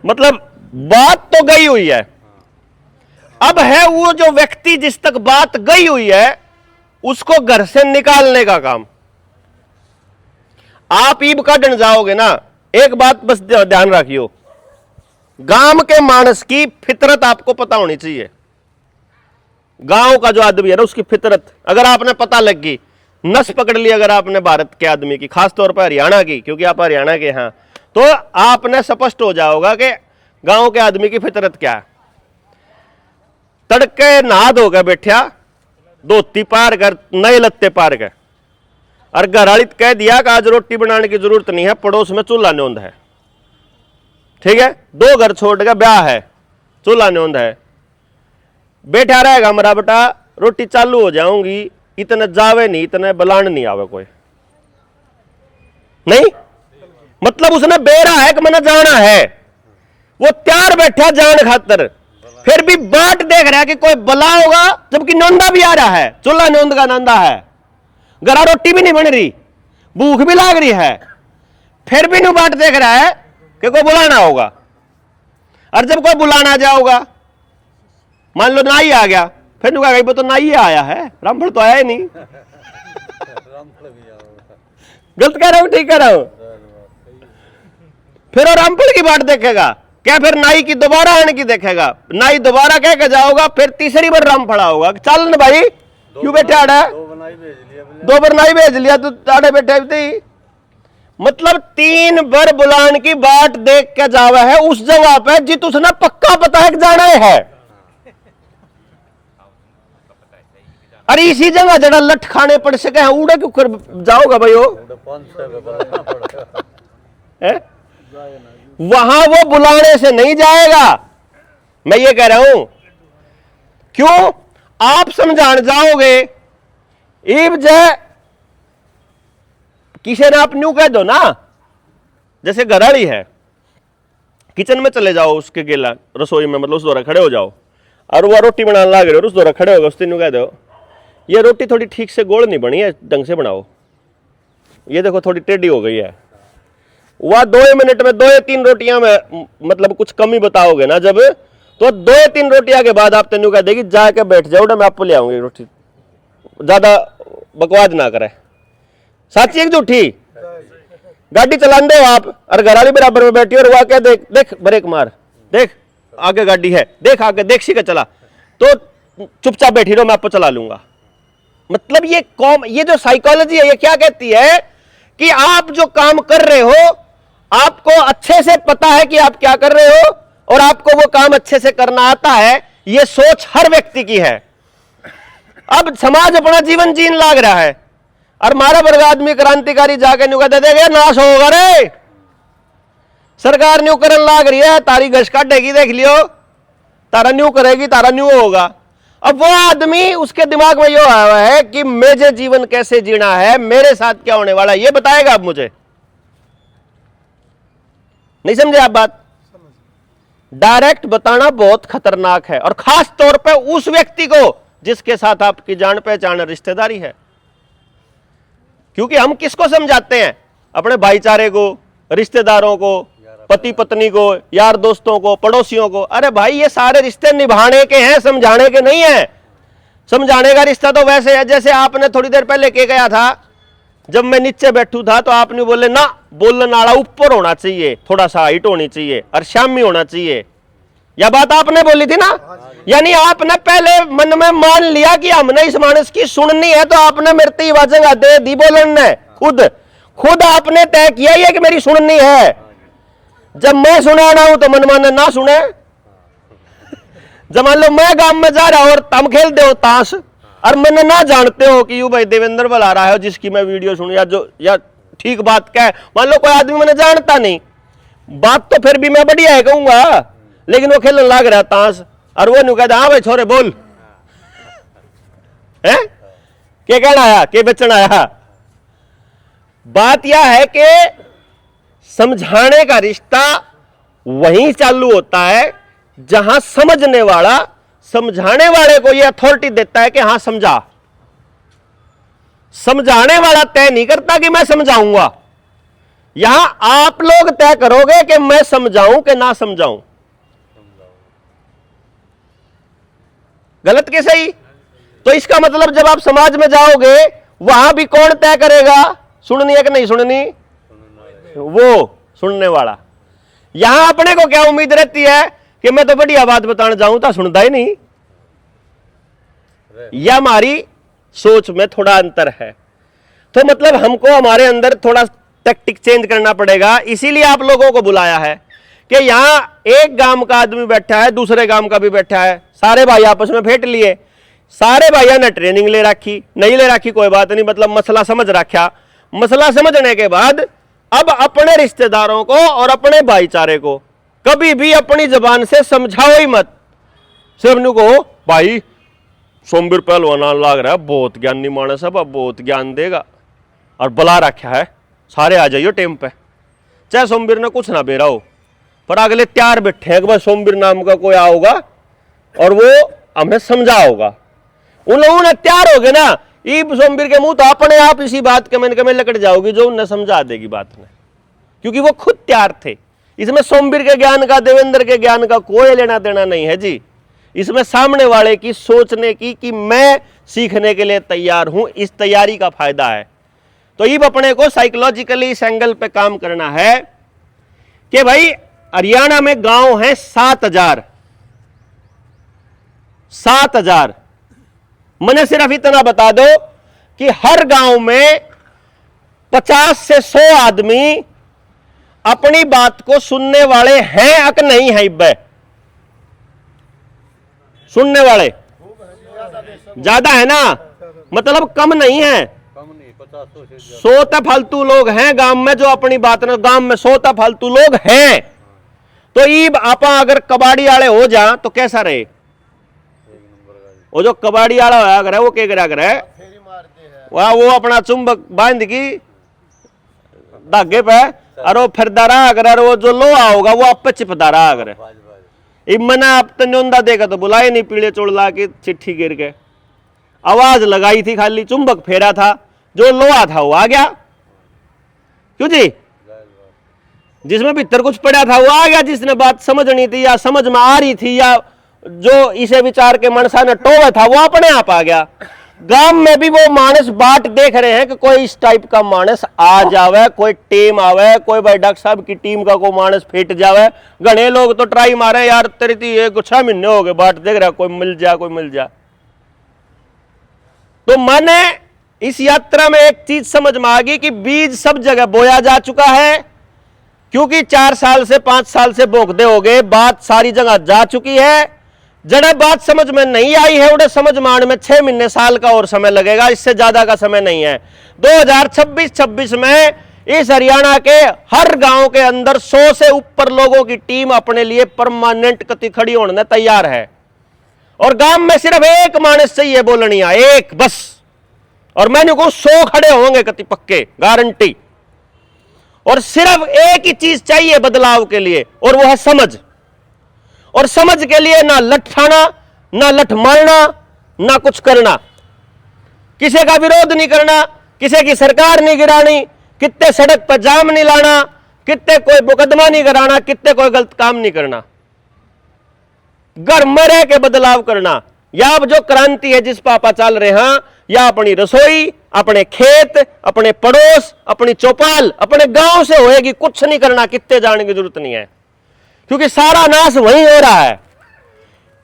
मतलब बात तो गई हुई है। अब है वो जो व्यक्ति जिस तक बात गई हुई है उसको घर से निकालने का काम। आप ईब काटन जाओगे ना, एक बात बस ध्यान रखियो, गांव के मानस की फितरत आपको पता होनी चाहिए। गांव का जो आदमी है ना उसकी फितरत अगर आपने पता लग गई, नस पकड़ ली अगर आपने भारत के आदमी की, खासतौर पर हरियाणा की, क्योंकि आप हरियाणा के हैं, तो आपने स्पष्ट हो जाओगा कि गांव के आदमी की फितरत क्या है। तड़के नहा धो के बैठा, धोती पार कर, नए लत्ते पार कर, और घरवाली कह दिया कि आज रोटी बनाने की जरूरत नहीं है, पड़ोस में चूल्हा न्योंद है, ठीक है, 2 घर छोड़ के ब्याह है, चूल्हा न्योंद है, बैठा रहेगा मेरा बेटा, रोटी चालू हो जाऊंगी, इतने जावे नहीं, इतने बुलान नहीं आवे कोई नहीं, मतलब उसने बेरा है कि मैंने जाना है, वो तैयार बैठा जान खातर, फिर भी बाट देख रहा है कि कोई बुला होगा, जबकि नौंदा भी आ रहा है, चूल्हा नौंद का नंदा है, गरा रोटी भी नहीं बन रही, भूख भी लाग रही है, फिर भी नु बाट देख रहा है कि कोई बुलाना होगा। और जब कोई बुलाना जाओगा, मान लो नाई आ गया, फिर नु कहा तो नाई आया है, रामफल तो आया ही नहीं। गलत कह रहा हूं ठीक कह रहा हूं? फिर और रामफल की बाट देखेगा क्या, फिर नाई की दोबारा आने की देखेगा, नाई दोबारा कह के जाओगा, फिर तीसरी बार रामफल आओगा, चल न भाई क्यों बैठे आड़ा, 2 बार नाई भेज लिया तू आड़े बैठे थे। मतलब 3 बार बुलान की बाट देख के जावा है उस जगह पे जित उसने पक्का पता है कि जाना है। अरे इसी जगह जरा लठ खाने पड़ सके उड़े क्यों कर जाओगा भाई हो? वहां वो बुलाने से नहीं जाएगा, मैं ये कह रहा हूं। क्यों? आप समझान जाओगे, इब जय किसी ने आप न्यू कह दो ना, जैसे घराड़ी है, किचन में चले जाओ उसके गेला रसोई में, मतलब उस दौरा खड़े हो जाओ और वो रोटी बनाने लग रहे हो, उस दौरा खड़े होगा, उससे न्यू कह दो ये रोटी थोड़ी ठीक से गोल नहीं बनी है, ढंग से बनाओ, ये देखो थोड़ी टेढ़ी हो गई है। वह 2 मिनट में 2 या 3 रोटियां में मतलब कुछ कमी बताओगे ना जब, तो 2 या 3 रोटियां के बाद आप तेनू कह देगी जाके बैठ जाओ मैं आपको ले आऊंगी रोटी, ज्यादा बकवास ना करे। सच्ची एक झूठी? गाड़ी चलान दो आप और घराली बराबर में बैठी और वह क्या देख देख ब्रेक मार, देख आगे गाड़ी है, देख आगे देख सी के चला, तो चुपचाप बैठी रहो मैं आपको चला लूंगा। मतलब ये जो साइकोलॉजी है ये क्या कहती है कि आप जो काम कर रहे हो आपको अच्छे से पता है कि आप क्या कर रहे हो और आपको वो काम अच्छे से करना आता है, ये सोच हर व्यक्ति की है। अब समाज अपना जीवन जीन लाग रहा है और मारा वर्ग आदमी क्रांतिकारी जाके न्यू कहते देगा नाश होगा रे, सरकार न्यू करन लाग रही है, तारी घस काटेगी देख लियो, तारा न्यू करेगी तारा न्यू होगा। अब वो आदमी उसके दिमाग में यो आया है कि मुझे जीवन कैसे जीना है, मेरे साथ क्या होने वाला है, ये बताएगा आप मुझे। नहीं समझे आप बात? डायरेक्ट बताना बहुत खतरनाक है, और खास तौर पे उस व्यक्ति को जिसके साथ आपकी जान पहचान रिश्तेदारी है। क्योंकि हम किसको समझाते हैं? अपने भाईचारे को, रिश्तेदारों को, पति पत्नी को, यार दोस्तों को, पड़ोसियों को। अरे भाई ये सारे रिश्ते निभाने के हैं, समझाने के नहीं है। समझाने का रिश्ता तो वैसे है जैसे आपने थोड़ी देर पहले कह गया था, जब मैं नीचे बैठू था तो आपने बोले ना बोलने वाला ऊपर होना चाहिए, थोड़ा सा हाइट होनी चाहिए और श्यामी होना चाहिए, यह बात आपने बोली थी ना। यानी आपने पहले मन में मान लिया कि हमने इस मानस की सुननी है, तो आपने मेरे ही वजह दे दी बोलने, खुद आपने तय किया ये कि मेरी सुननी है। जब मैं सुना ना हूं तो मनमाने ना सुने। जब मान लो मैं गांव में जा रहा हूं और तुम खेलते हो ताश और मैंने ना जानते हो कि यू भाई देवेंद्र बुला रहा है जिसकी मैं वीडियो सुन या ठीक बात क्या है, मान लो कोई आदमी मैंने जानता नहीं, बात तो फिर भी मैं बढ़िया है कहूंगा, लेकिन वो खेलने लग रहा ताश और वो नहीं कहता हाँ भाई छोरे बोल है क्या कहना आया के बेचना आया। बात यह है कि समझाने का रिश्ता वहीं चालू होता है जहां समझने वाला समझाने वाले को यह अथॉरिटी देता है कि हां समझा। समझाने वाला तय नहीं करता कि मैं समझाऊंगा, यहां आप लोग तय करोगे कि मैं समझाऊं कि ना समझाऊं। गलत के सही? तो इसका मतलब जब आप समाज में जाओगे वहां भी कौन तय करेगा सुननी है कि नहीं सुननी? वो सुनने वाला। यहां अपने को क्या उम्मीद रहती है कि मैं तो बढ़िया बात बताने जाऊं तो सुनता ही नहीं। यह हमारी सोच में थोड़ा अंतर है। तो मतलब हमको हमारे अंदर थोड़ा टैक्टिक चेंज करना पड़ेगा। इसीलिए आप लोगों को बुलाया है कि यहां एक गांव का आदमी बैठा है, दूसरे गांव का भी बैठा है, सारे भाई आपस में भेंट लिए। सारे भाइयों ने ट्रेनिंग ले रखी, नहीं ले रखी कोई बात नहीं, मतलब मसला समझ रखा। मसला समझने के बाद अब अपने रिश्तेदारों को और अपने भाईचारे को कभी भी अपनी जबान से समझाओ ही मत। सिर्फ को भाई सोमवीर पहलवान लाग रहा है, बहुत ज्ञानी मानस है, बहुत ज्ञान देगा, और बुला रखा है सारे आ जाइयो टाइम पे। चाहे सोमवीर ने कुछ ना बेरा हो, पर अगले तैयार बैठे हैं कि भाई सोमवीर नाम का कोई आओगा और वो हमें समझा होगा। उन लोगों ने तैयार हो गए ना, ईब सोमवीर के मुंह तो अपने आप इसी बात के मन के में लकड़ जाओगी जो उन्हें समझा देगी बात ने, क्योंकि वो खुद तैयार थे। इसमें सोमवीर के ज्ञान का, देवेंद्र के ज्ञान का कोई लेना देना नहीं है जी। इसमें सामने वाले की सोचने की कि मैं सीखने के लिए तैयार हूं, इस तैयारी का फायदा है। तो ईब अपने को साइकोलॉजिकली इस एंगल पे काम करना है कि भाई हरियाणा में गांव है 7,000। मैंने सिर्फ इतना बता दो कि हर गांव में 50 से 100 आदमी अपनी बात को सुनने वाले हैं अक नहीं है? इब्बे सुनने वाले ज्यादा है ना, मतलब कम नहीं है। 100 फालतू लोग हैं गांव में जो अपनी बात न, गांव में 100 फालतू लोग हैं। तो ईब आपा अगर कबाड़ी वाले हो जा तो कैसा रहे? वो जो कबाड़ी वाला होया करे वो क्या करा करे, वह वो अपना चुंबक बांध की धागे पे और वो फिरदा रहा करे, और वो जो लोहा होगा वो आप पे चिपदा रहा करे। मैंने आप तंजोंदा देखा तो बुलाए नहीं, पीले चोड़ ला के चिट्ठी गिर के आवाज लगाई थी, खाली चुंबक फेरा था, जो लोहा था वो आ गया। क्यों जी? जिसमें भीतर कुछ पड़ा था वो आ गया, जिसने बात समझनी थी या समझ में आ रही थी या जो इसे विचार के मनसा ने टोवा था वो अपने आप आ गया। गांव में भी वो मानस बाट देख रहे हैं कि कोई इस टाइप का मानस आ जावे, कोई टीम आवे, कोई भाई डॉक्टर साहब की टीम का कोई मानस फिट जावे। घने लोग तो ट्राई मारे यार, तेरी थी 6 महीने हो गए बाट देख रहा, कोई मिल जा कोई मिल जा। तो मैंने इस यात्रा में एक चीज समझ में आ गई कि बीज सब जगह बोया जा चुका है, क्योंकि 4 साल से 5 साल से बोकदे हो गए, बात सारी जगह जा चुकी है। जड़े बात समझ में नहीं आई है उन्हें समझ में आने में 6 महीने साल का और समय लगेगा, इससे ज्यादा का समय नहीं है। 2026 में इस हरियाणा के हर गांव के अंदर 100 से ऊपर लोगों की टीम अपने लिए परमानेंट कति खड़ी होने तैयार है। और गांव में सिर्फ एक मानस चाहिए बोलनिया, एक बस, और मैंने को 100 खड़े होंगे कति पक्के, गारंटी। और सिर्फ एक ही चीज चाहिए बदलाव के लिए, और वो है समझ। और समझ के लिए ना लठाना, ना लठ मारना, ना कुछ करना, किसी का विरोध नहीं करना, किसी की सरकार नहीं गिरानी, कितने सड़क पर जाम नहीं लाना, कितने कोई मुकदमा नहीं कराना, कितने कोई गलत काम नहीं करना, घर में रह के बदलाव करना। या अब जो क्रांति है जिस पापा चल रहे हैं, या अपनी रसोई, अपने खेत, अपने पड़ोस, अपनी चौपाल, अपने गांव से होएगी। कुछ नहीं करना, कितने जाने की जरूरत नहीं है, क्योंकि सारा नाश वहीं हो रहा है।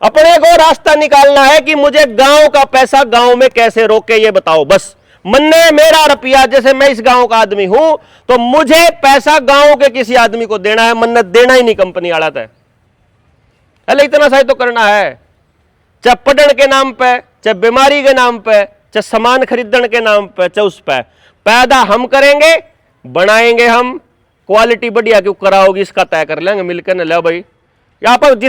अपने को रास्ता निकालना है कि मुझे गांव का पैसा गांव में कैसे रोके, ये बताओ बस। मन्ने मेरा रुपया, जैसे मैं इस गांव का आदमी हूं तो मुझे पैसा गांव के किसी आदमी को देना है, मन्नत देना ही नहीं कंपनी वाला था। अरे इतना सा तो करना है, चाहे पढ़ने के नाम पे, चाहे बीमारी के नाम पे, चाहे सामान खरीदने के नाम पे, चाहे उस पे। पैदा हम करेंगे, बनाएंगे हम, क्वालिटी बढ़िया क्यों कराओगी इसका तय कर लेंगे मिलकर न। ले भाई यहाँ पर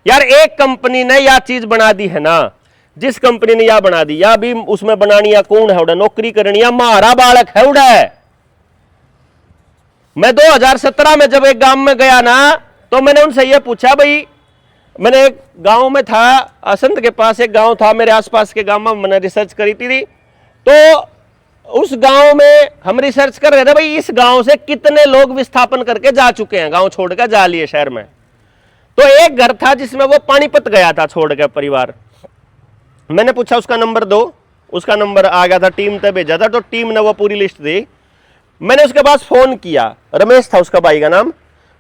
यार एक कंपनी ने यह चीज बना दी है ना, जिस कंपनी ने यह बना दी, या भी उसमें बनानी, या कौन है उड़ा नौकरी करनी, या मारा बालक है उड़ा है। मैं 2017 में जब एक गांव में गया ना, तो मैंने उनसे यह पूछा, भाई मैंने एक गांव में था, असंत के पास एक गांव था, मेरे आसपास के गांव में मैंने रिसर्च करी थी। तो उस गांव में हम रिसर्च कर रहे थे, भाई इस गांव से कितने लोग विस्थापन करके जा चुके हैं, गांव छोड़कर जा लिए शहर में। तो एक घर था जिसमें वो पानीपत गया था छोड़ के परिवार, मैंने पूछा उसका नंबर दो, उसका नंबर आ गया था, टीम तक भेजा था, तो टीम ने वो पूरी लिस्ट दी। मैंने उसके पास फोन किया, रमेश था उसका भाई का नाम।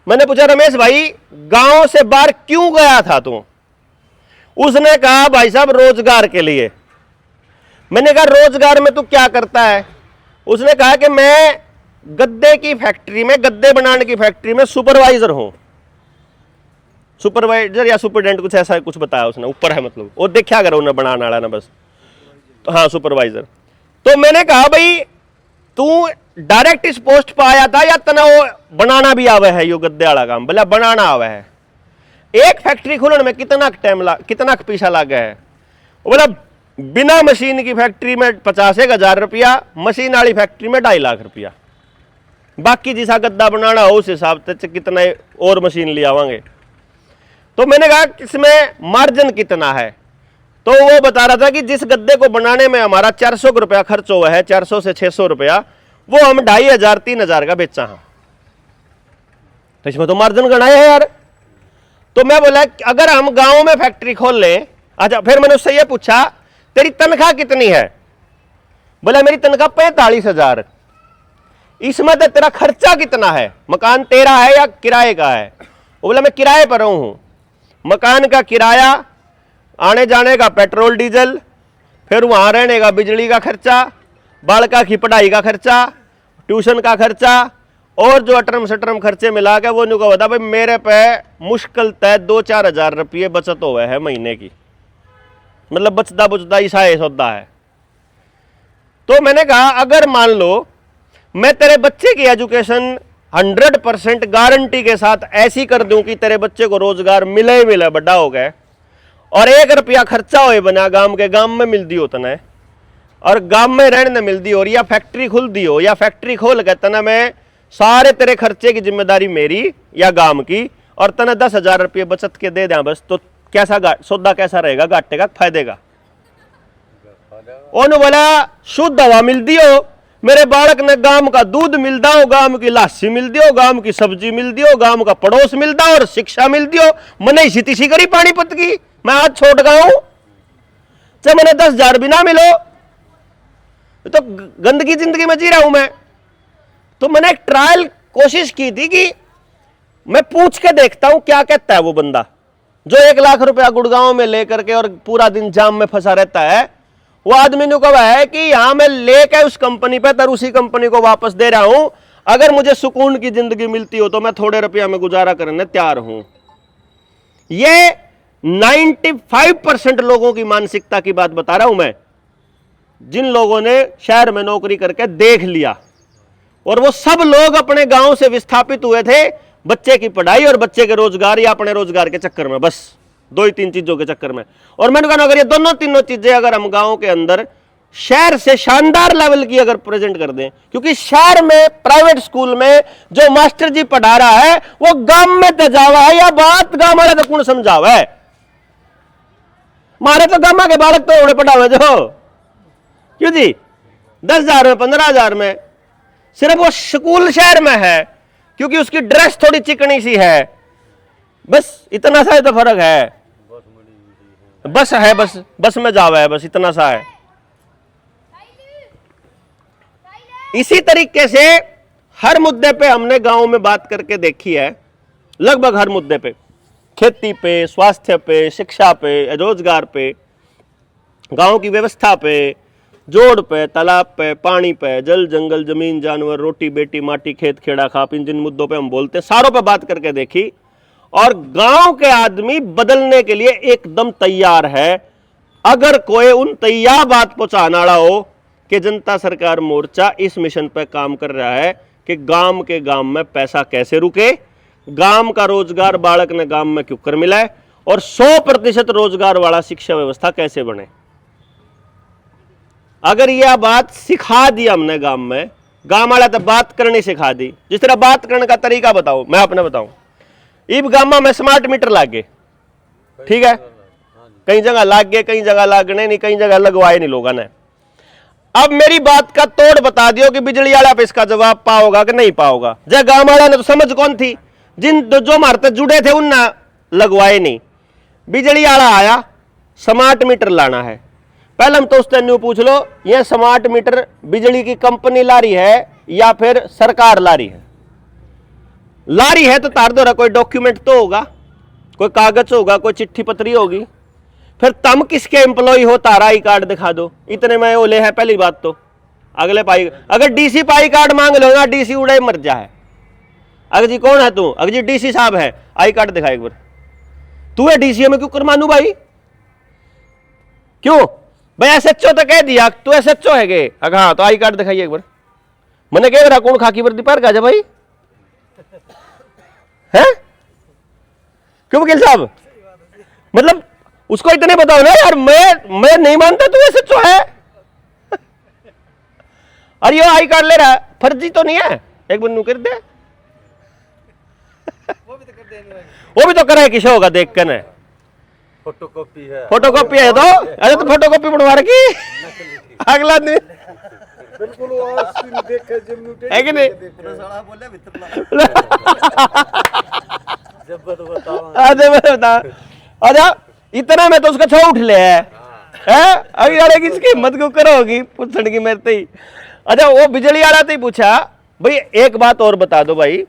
मैंने पूछा रमेश भाई गांव से बाहर क्यों गया था तू? उसने कहा भाई साहब रोजगार के लिए। मैंने कहा रोजगार में तू क्या करता है? उसने कहा कि मैं गद्दे की फैक्ट्री में, गद्दे बनाने की फैक्ट्री में सुपरवाइजर हूं। सुपरवाइजर या सुपरडेंट कुछ ऐसा कुछ बताया उसने, ऊपर है मतलब, वो देखा अगर उन्हें बनाने वाला ना बस, तो हाँ सुपरवाइजर। तो मैंने कहा भाई तू डायरेक्ट इस पोस्ट पर आया था या तना वो बनाना भी आवे है? यो गद्दे वाला काम बोला बनाना आवे है। एक फैक्ट्री खोलने में कितना टाइम कितना पैसा लगा है? बोला बिना मशीन की फैक्ट्री में 50,000 रुपया, मशीन वाली फैक्ट्री में 2.5 लाख रुपया। बाकी जिसा गद्दा बनाना हो उस हिसाब से कितना और मशीन ले आवांगे। तो मैंने कहा इसमें मार्जिन कितना है? तो वो बता रहा था कि जिस गद्दे को बनाने में हमारा 400 रुपया खर्च हुआ है, 400 से 600 रुपया, वो हम 2,500-3,000 का बेचा है। तो इसमें तो मार्जिन गणाया है यार। तो मैं बोला अगर हम गांव में फैक्ट्री खोल लें। अच्छा, फिर मैंने उससे ये पूछा तेरी तनख्वाह कितनी है? बोला मेरी तनख्वाह 45,000। इसमें तो तेरा खर्चा कितना है? मकान तेरा है या किराए का है? वो बोला मैं किराए पर हूं। मकान का किराया, आने जाने का पेट्रोल डीजल, फिर वहां रहने का बिजली का खर्चा, बालका की पढ़ाई का खर्चा, ट्यूशन का खर्चा, और जो अटरम सटरम खर्चे मिला के वो नुका बता भाई मेरे पे मुश्किल तय 2-4 हजार रुपये बचत हुए है महीने की। मतलब बचता बुचता ईसा सौदा है। तो मैंने कहा अगर मान लो मैं तेरे बच्चे की एजुकेशन 100% गारंटी के साथ ऐसी कर दूं कि तेरे बच्चे को रोजगार मिले ही मिले, बड़ा हो गए, और 1 रुपया खर्चा हो बना गांव में मिल दी हो तना, और गांव में रहने मिल दी हो, या फैक्ट्री खुल दी हो, या फैक्ट्री खोल के तना मैं सारे तेरे खर्चे की जिम्मेदारी मेरी या गांव की, और तना 10,000 रुपये बचत के दे दें बस, तो कैसा सौदा कैसा रहेगा? घाटे का फायदे का? उन्होंने बोला शुद्ध हवा मिलती हो, मेरे बालक ने गांव का दूध मिलता हो, गांव की लाशी मिलती हो, गांव की सब्जी मिलती हो, गांव का पड़ोस मिलता हो, और शिक्षा मिलती हो। मैंने इसी करी पानीपत की, मैं आज छोड़ गया हूं, चाहे मैंने 10,000 भी ना मिलो, तो गंदगी जिंदगी में जी रहा हूं मैं। तो मैंने एक ट्रायल कोशिश की थी कि मैं पूछ के देखता हूं क्या कहता है वो बंदा जो 1 लाख रुपया गुड़गांव में लेकर के और पूरा दिन जाम में फंसा रहता है। वो आदमी ने कहा है कि यहां मैं लेकर उस कंपनी पे तर उसी कंपनी को वापस दे रहा हूं, अगर मुझे सुकून की जिंदगी मिलती हो तो मैं थोड़े रुपया में गुजारा करने तैयार हूं। ये 95% लोगों की मानसिकता की बात बता रहा हूं मैं, जिन लोगों ने शहर में नौकरी करके देख लिया, और वो सब लोग अपने गांव से विस्थापित हुए थे बच्चे की पढ़ाई और बच्चे के रोजगार या अपने रोजगार के चक्कर में, बस 2 ही 3 चीजों के चक्कर में। और मैंने कहा अगर ये दोनों तीनों चीजें अगर हम गांव के अंदर शहर से शानदार लेवल की अगर प्रेजेंट कर दें, क्योंकि शहर में प्राइवेट स्कूल में जो मास्टर जी पढ़ा रहा है वो गांव में तजावा है या बात गांव वाले तो कौन समझावा है? मारे तो गांव के बालक तो उड़े पढ़ा हुए जो क्यों जी 10,000 में 15,000 में, सिर्फ वो स्कूल शहर में है क्योंकि उसकी ड्रेस थोड़ी चिकनी सी है, बस इतना सा तो फर्क है। बस है, बस में जावा है, बस इतना सा है। इसी तरीके से हर मुद्दे पे हमने गांव में बात करके देखी है, लगभग हर मुद्दे पे, खेती पे, स्वास्थ्य पे, शिक्षा पे, रोजगार पे, गांव की व्यवस्था पे, जोड़ पे, तालाब पे, पानी पे, जल जंगल जमीन जानवर, रोटी बेटी माटी खेत खेड़ा खाप, इन जिन मुद्दों पे हम बोलते सारों पे बात करके देखी। और गांव के आदमी बदलने के लिए एकदम तैयार है, अगर कोई उन तैयार बात पहुंचाने वाला हो कि जनता सरकार मोर्चा इस मिशन पर काम कर रहा है कि गांव के गांव में पैसा कैसे रुके, गांव का रोजगार बालक ने गांव में क्यों कर मिला है, और 100% रोजगार वाला शिक्षा व्यवस्था कैसे बने। अगर यह बात सिखा दी हमने गांव में, गांव वाला तो बात करनी सिखा दी। जिस तरह बात करने का तरीका बताओ, मैं अपने बताऊं, इब गांव में स्मार्ट मीटर लाग गए, ठीक है, कई जगह लाग गए, कई जगह लागने नहीं, कई जगह लगवाए नहीं लोगों ने। अब मेरी बात का तोड़ बता दियो कि बिजली वाला पे इसका जवाब पाओगा कि नहीं पाओगा। जब गांव वाला ने तो समझ कौन थी, जिन जो मारते जुड़े थे उनने लगवाए नहीं। बिजली वाला आया, स्मार्ट मीटर लाना है, पहले हम तो उससे न्यू पूछ लो, ये स्मार्ट मीटर बिजली की कंपनी ला रही है या फिर सरकार ला रही है? ला रही है तो तार दो रहा, कोई डॉक्यूमेंट तो होगा, कोई कागज होगा, कोई चिट्ठी पत्री होगी। फिर तुम किसके एम्प्लॉय हो? तारा आई कार्ड दिखा दो, इतने में ओले है। पहली बात तो अगले पाई, अगर डीसी पाई कार्ड मांग लो ना, डीसी उड़े मर जा है। अगर जी कौन है तू? अगर जी डीसी साहब है, आई कार्ड दिखा एक बार। तू है डीसी में क्यों कर मानू भाई? क्यों भाई? एसएचओ तो कह दिया तू एसएचओ है गे। अगर हाँ तो आई कार्ड दिखाइए एक बार। मैंने कह रहा कौन खाकी वर्दी पर गाजा भाई है? क्यों वकील साहब? मतलब उसको इतने बताओ ना यार, मैं नहीं मानता तू एसएचओ है। अरे ये आई कार्ड ले रहा है, फर्जी तो नहीं है? एक बार नू कर दे। वो भी तो करे किसे होगा देख कर। फोटोकॉपी है, फोटोकॉपी है तो अरे तो फोटोकॉपी बनवा रखी अगला दिन बिल्कुल वो सीन देख के जब म्यूटेट है कि नहीं? साला बोले भीतर जब बताओ अरे बता अच्छा, इतना में तो उसका छो उठ ले है अभी यार किसकी हिम्मत क्यों करोगी पूछने की मेरे से ही। अच्छा वो बिजली वाला तो ही पूछा भाई एक बात और बता दो भाई,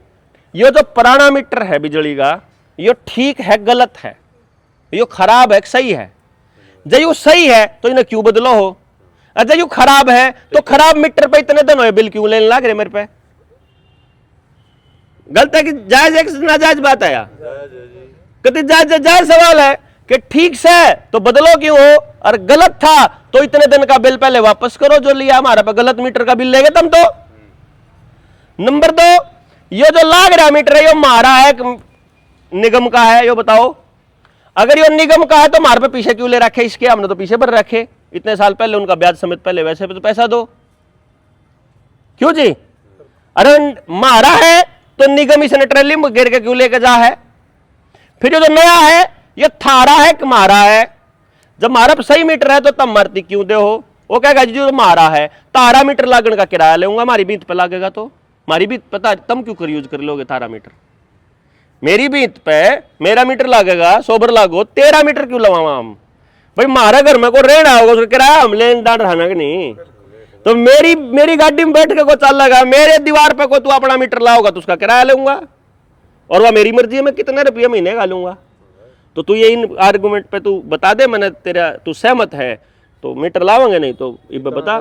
ये जो पुराना मीटर है बिजली का, ये ठीक है गलत है? ये खराब है सही है? जब ये सही है तो इन्हें क्यों बदलो हो? अच्छा ये खराब है तो खराब मीटर पे इतने दिन हुए बिल क्यों लेने लग रहे मेरे पे? गलत है कि जायज है कि नाजायज बात है यार? कति जायज जायज सवाल है कि ठीक से तो बदलो क्यों हो, और गलत था तो इतने दिन का बिल पहले वापस करो जो लिया हमारा पे। गलत मीटर का बिल लेगे तुम तो। नंबर 2, ये जो लाग रहा मीटर है ये हमारा है निगम का है? ये बताओ। अगर ये निगम का है तो हमारे पे पीछे क्यों ले रखे इसके? हमने तो पीछे भर रखे इतने साल पहले, उनका ब्याज समेत पहले, वैसे भी तो पैसा दो क्यों जी? अरे मारा है तो निगम इसने ट्रेली में गिर के क्यों लेके जा है? फिर ये जो नया है ये थारा है कि मारा है? जब मारा सही मीटर है तो तब मरती क्यों दे हो? वो कहेगा जी जो मारा है तारा मीटर लागण का किराया लेऊंगा, हमारी बीत पे लागेगा तो हमारी बीत पता तुम क्यों कर यूज कर लोगे तारा मीटर? मेरी बीत पे मेरा मीटर लागेगा, सोबर लागो, तेरा मीटर क्यों लवावा हम? भाई मारा घर में को रहना होगा, उसका किराया हम लेन दान रहना कि नहीं? तो मेरी गाड़ी में बैठ के को चल लगा, मेरे दीवार पे को तू अपना मीटर लाओगा तो उसका किराया लूंगा, और वह मेरी मर्जी है मैं कितने रुपये महीने का लूंगा। तो तू ये इन आर्गुमेंट पे तू बता दे, मैंने तेरा तू सहमत है तो मीटर लावांगे, नहीं तो ये बता।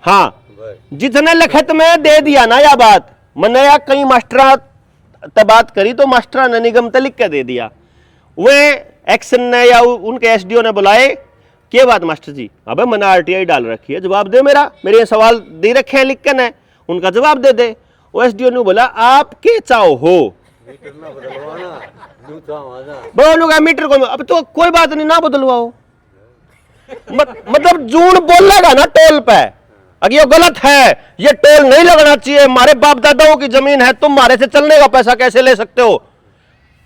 हाँ जितने लिखत में दे दिया ना या बात, मैंने या कई मास्टर बात करी तो मास्टर ने निगम ते लिख के दे दिया, वे एक्शन ने या उनके एसडीओ ने बुलाए, क्या बात मास्टर जी? अबे मैंने आरटीआई डाल रखी है, जवाब दे मेरा, मेरे सवाल दे रखे हैं लिख के ने, उनका जवाब दे दे। वो एसडीओ ने बोला आप के चाहो हो बोलूंगा मीटर को, अब तो कोई बात नहीं ना बदलवाओ। मतलब जून बोलेगा ना टोल पे, अगर ये गलत है, ये टोल नहीं लगना चाहिए, हमारे बाप दादाओं की जमीन है, तुम हमारे से चलने का पैसा कैसे ले सकते हो?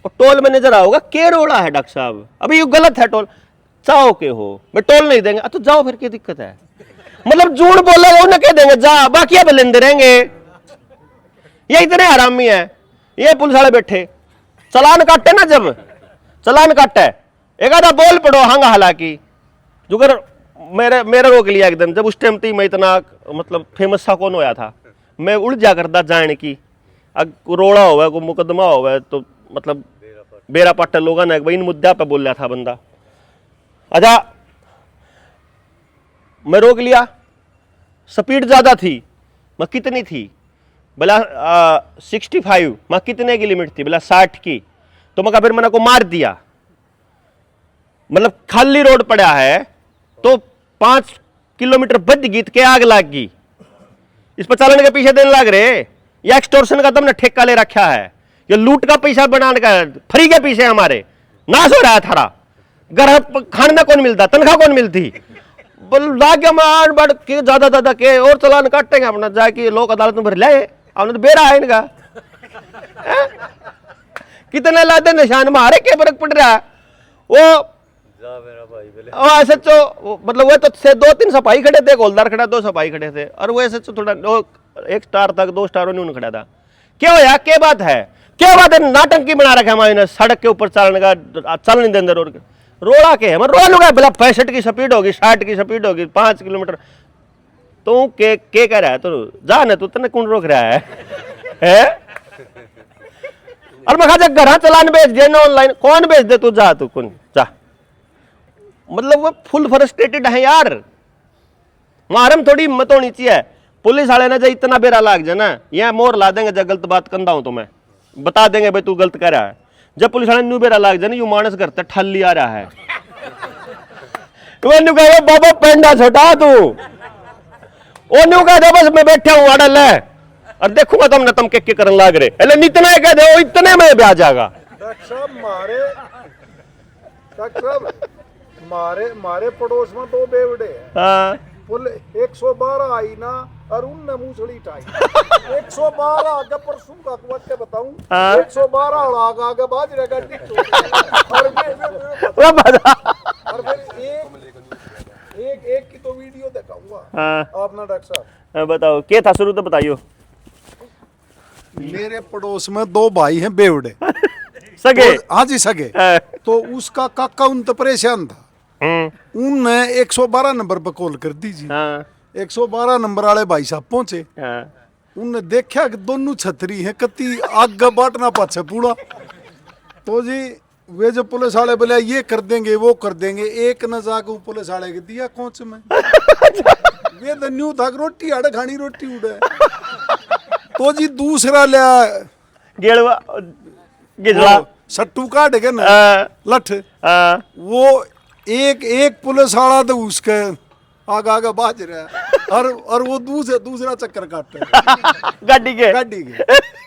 और टोल मैनेजर आओगा के रोड़ा है डॉक्टर साहब, अभी ये गलत है टोल, चाहो के हो मैं टोल नहीं देंगे, तो जाओ फिर क्या दिक्कत है? मतलब झूठ बोलेगा उन्हें कह देंगे जा, बाकी अब लेंदे रहेंगे। ये इतने हरामी है, ये पुलिस वाले बैठे चलान काटे ना, जब चलान काटे एक आधा बोल पड़ो हंगा हालांकि जुगर मेरे रोक लिया एकदम। जब उस टाइम थी मैं इतना मतलब फेमस सा कौन होया था, मैं उड़ जा करता जान की, रोड़ा हुआ कोई मुकदमा हुआ तो मतलब बेरा पाटल लोगों ने इन मुद्दा पे बोल रहा था बंदा। अच्छा मैं रोक लिया, स्पीड ज्यादा थी, मैं कितनी थी बोला 65, मैं कितने की लिमिट थी बोला 60 की, तो मैं फिर मैंने को मार दिया। मतलब खाली रोड पड़ा है तो 5 किलोमीटर बद गीत के आग लाग गई, इस पर चालन के पीछे देने लग रहे, या एक्सटोर्शन का तुमने ठेका ले रखा है, ये लूट का पैसा बनाने का फ्री के पीछे हमारे नाश हो रहा है थारा, घर खाने कौन मिलता, तनख्वाह कौन मिलती, बोल लागे मार बढ़ के ज्यादा के और चलान काटेंगे अपना जाके लोक अदालत में भर ले, आपने तो बेरा है इनका कितने लादे निशान मारे के फर्क पड़ रहा है? वो ऐसे तो मतलब वो तो से 2-3 सिपाही खड़े थे, गोलदार खड़ा 2 सिपाही खड़े थे, और वो ऐसे तो थोड़ा 1 स्टार तक 2 स्टारों ने खड़ा था। क्या होया क्या बात है, क्या बात है? नाटक की बना रखा हमारे सड़क के ऊपर चलने का, चल नहीं देंगे रोड के। रोड़ा के है मैं रोड़ा लूंगा भला 65 की स्पीड होगी 60 की स्पीड होगी 5 किलोमीटर तू के कह रहा है तू जा ना तू तने कौन रोक रहा है और मैं कहा घर चलान बेच दिया ना ऑनलाइन कौन बेच दे तू जा तू कौन जा मतलब वो फुल फ्रस्ट्रेटेड है यार मारम थोड़ी हिम्मत होनी चाहिए पुलिस वाले ना जो इतना बेरा लाग जाए ना यहाँ मोर ला देंगे जब गलत बात कंधा हूं तो मैं बता देंगे भाई तू गलत कर रहा है जब पुलिस वाले न्यू बेरा लाग जाए ना यू मानस करता ठल्ली आ रहा है तो कहे बाबा पेंडा छोटा तू ओनू कह दे बस मैं बैठा हूं अड़ल है और देखूंगा तुमने तुम के करन लाग रहे इतने कह दे इतने में ब्याह जाएगा मारे पड़ोस में 2 बेवड़े हाँ बोले 112 आई ना और उनने मूसड़ी टाई 112 आगे परसों का कुछ के बताऊं 112 आगे आगे बाज रे गाड़ी और फिर एक की तो वीडियो दिखाऊंगा आपने डॉक्टर साहब बताओ क्या था शुरू तो बताइयो मेरे पड़ोस में 2 भाई हैं बेवड़े सगे हाँ जी सगे तो उसका काका उन तो परेशान था उनने 112 नंबर पर कॉल कर दीजिए 112 नंबर वाले भाई साहब पहुंचे उनने देखा कि दोनों छतरी हैं कति आग बांटना पाछे पूरा तो जी वे जो पुलिस वाले बोले ये कर देंगे वो कर देंगे एक न जाके पुलिस वाले के दिया कोच में वे तो न्यू था रोटी आड़े खानी रोटी उड़े तो जी दूसरा लिया गेड़वा गिजला सट्टू काट के ना लठ वो एक पुलिस वाला तो उसके आगे आगे बाज रहा है और वो दूसरा चक्कर काट रहा गाड़ी के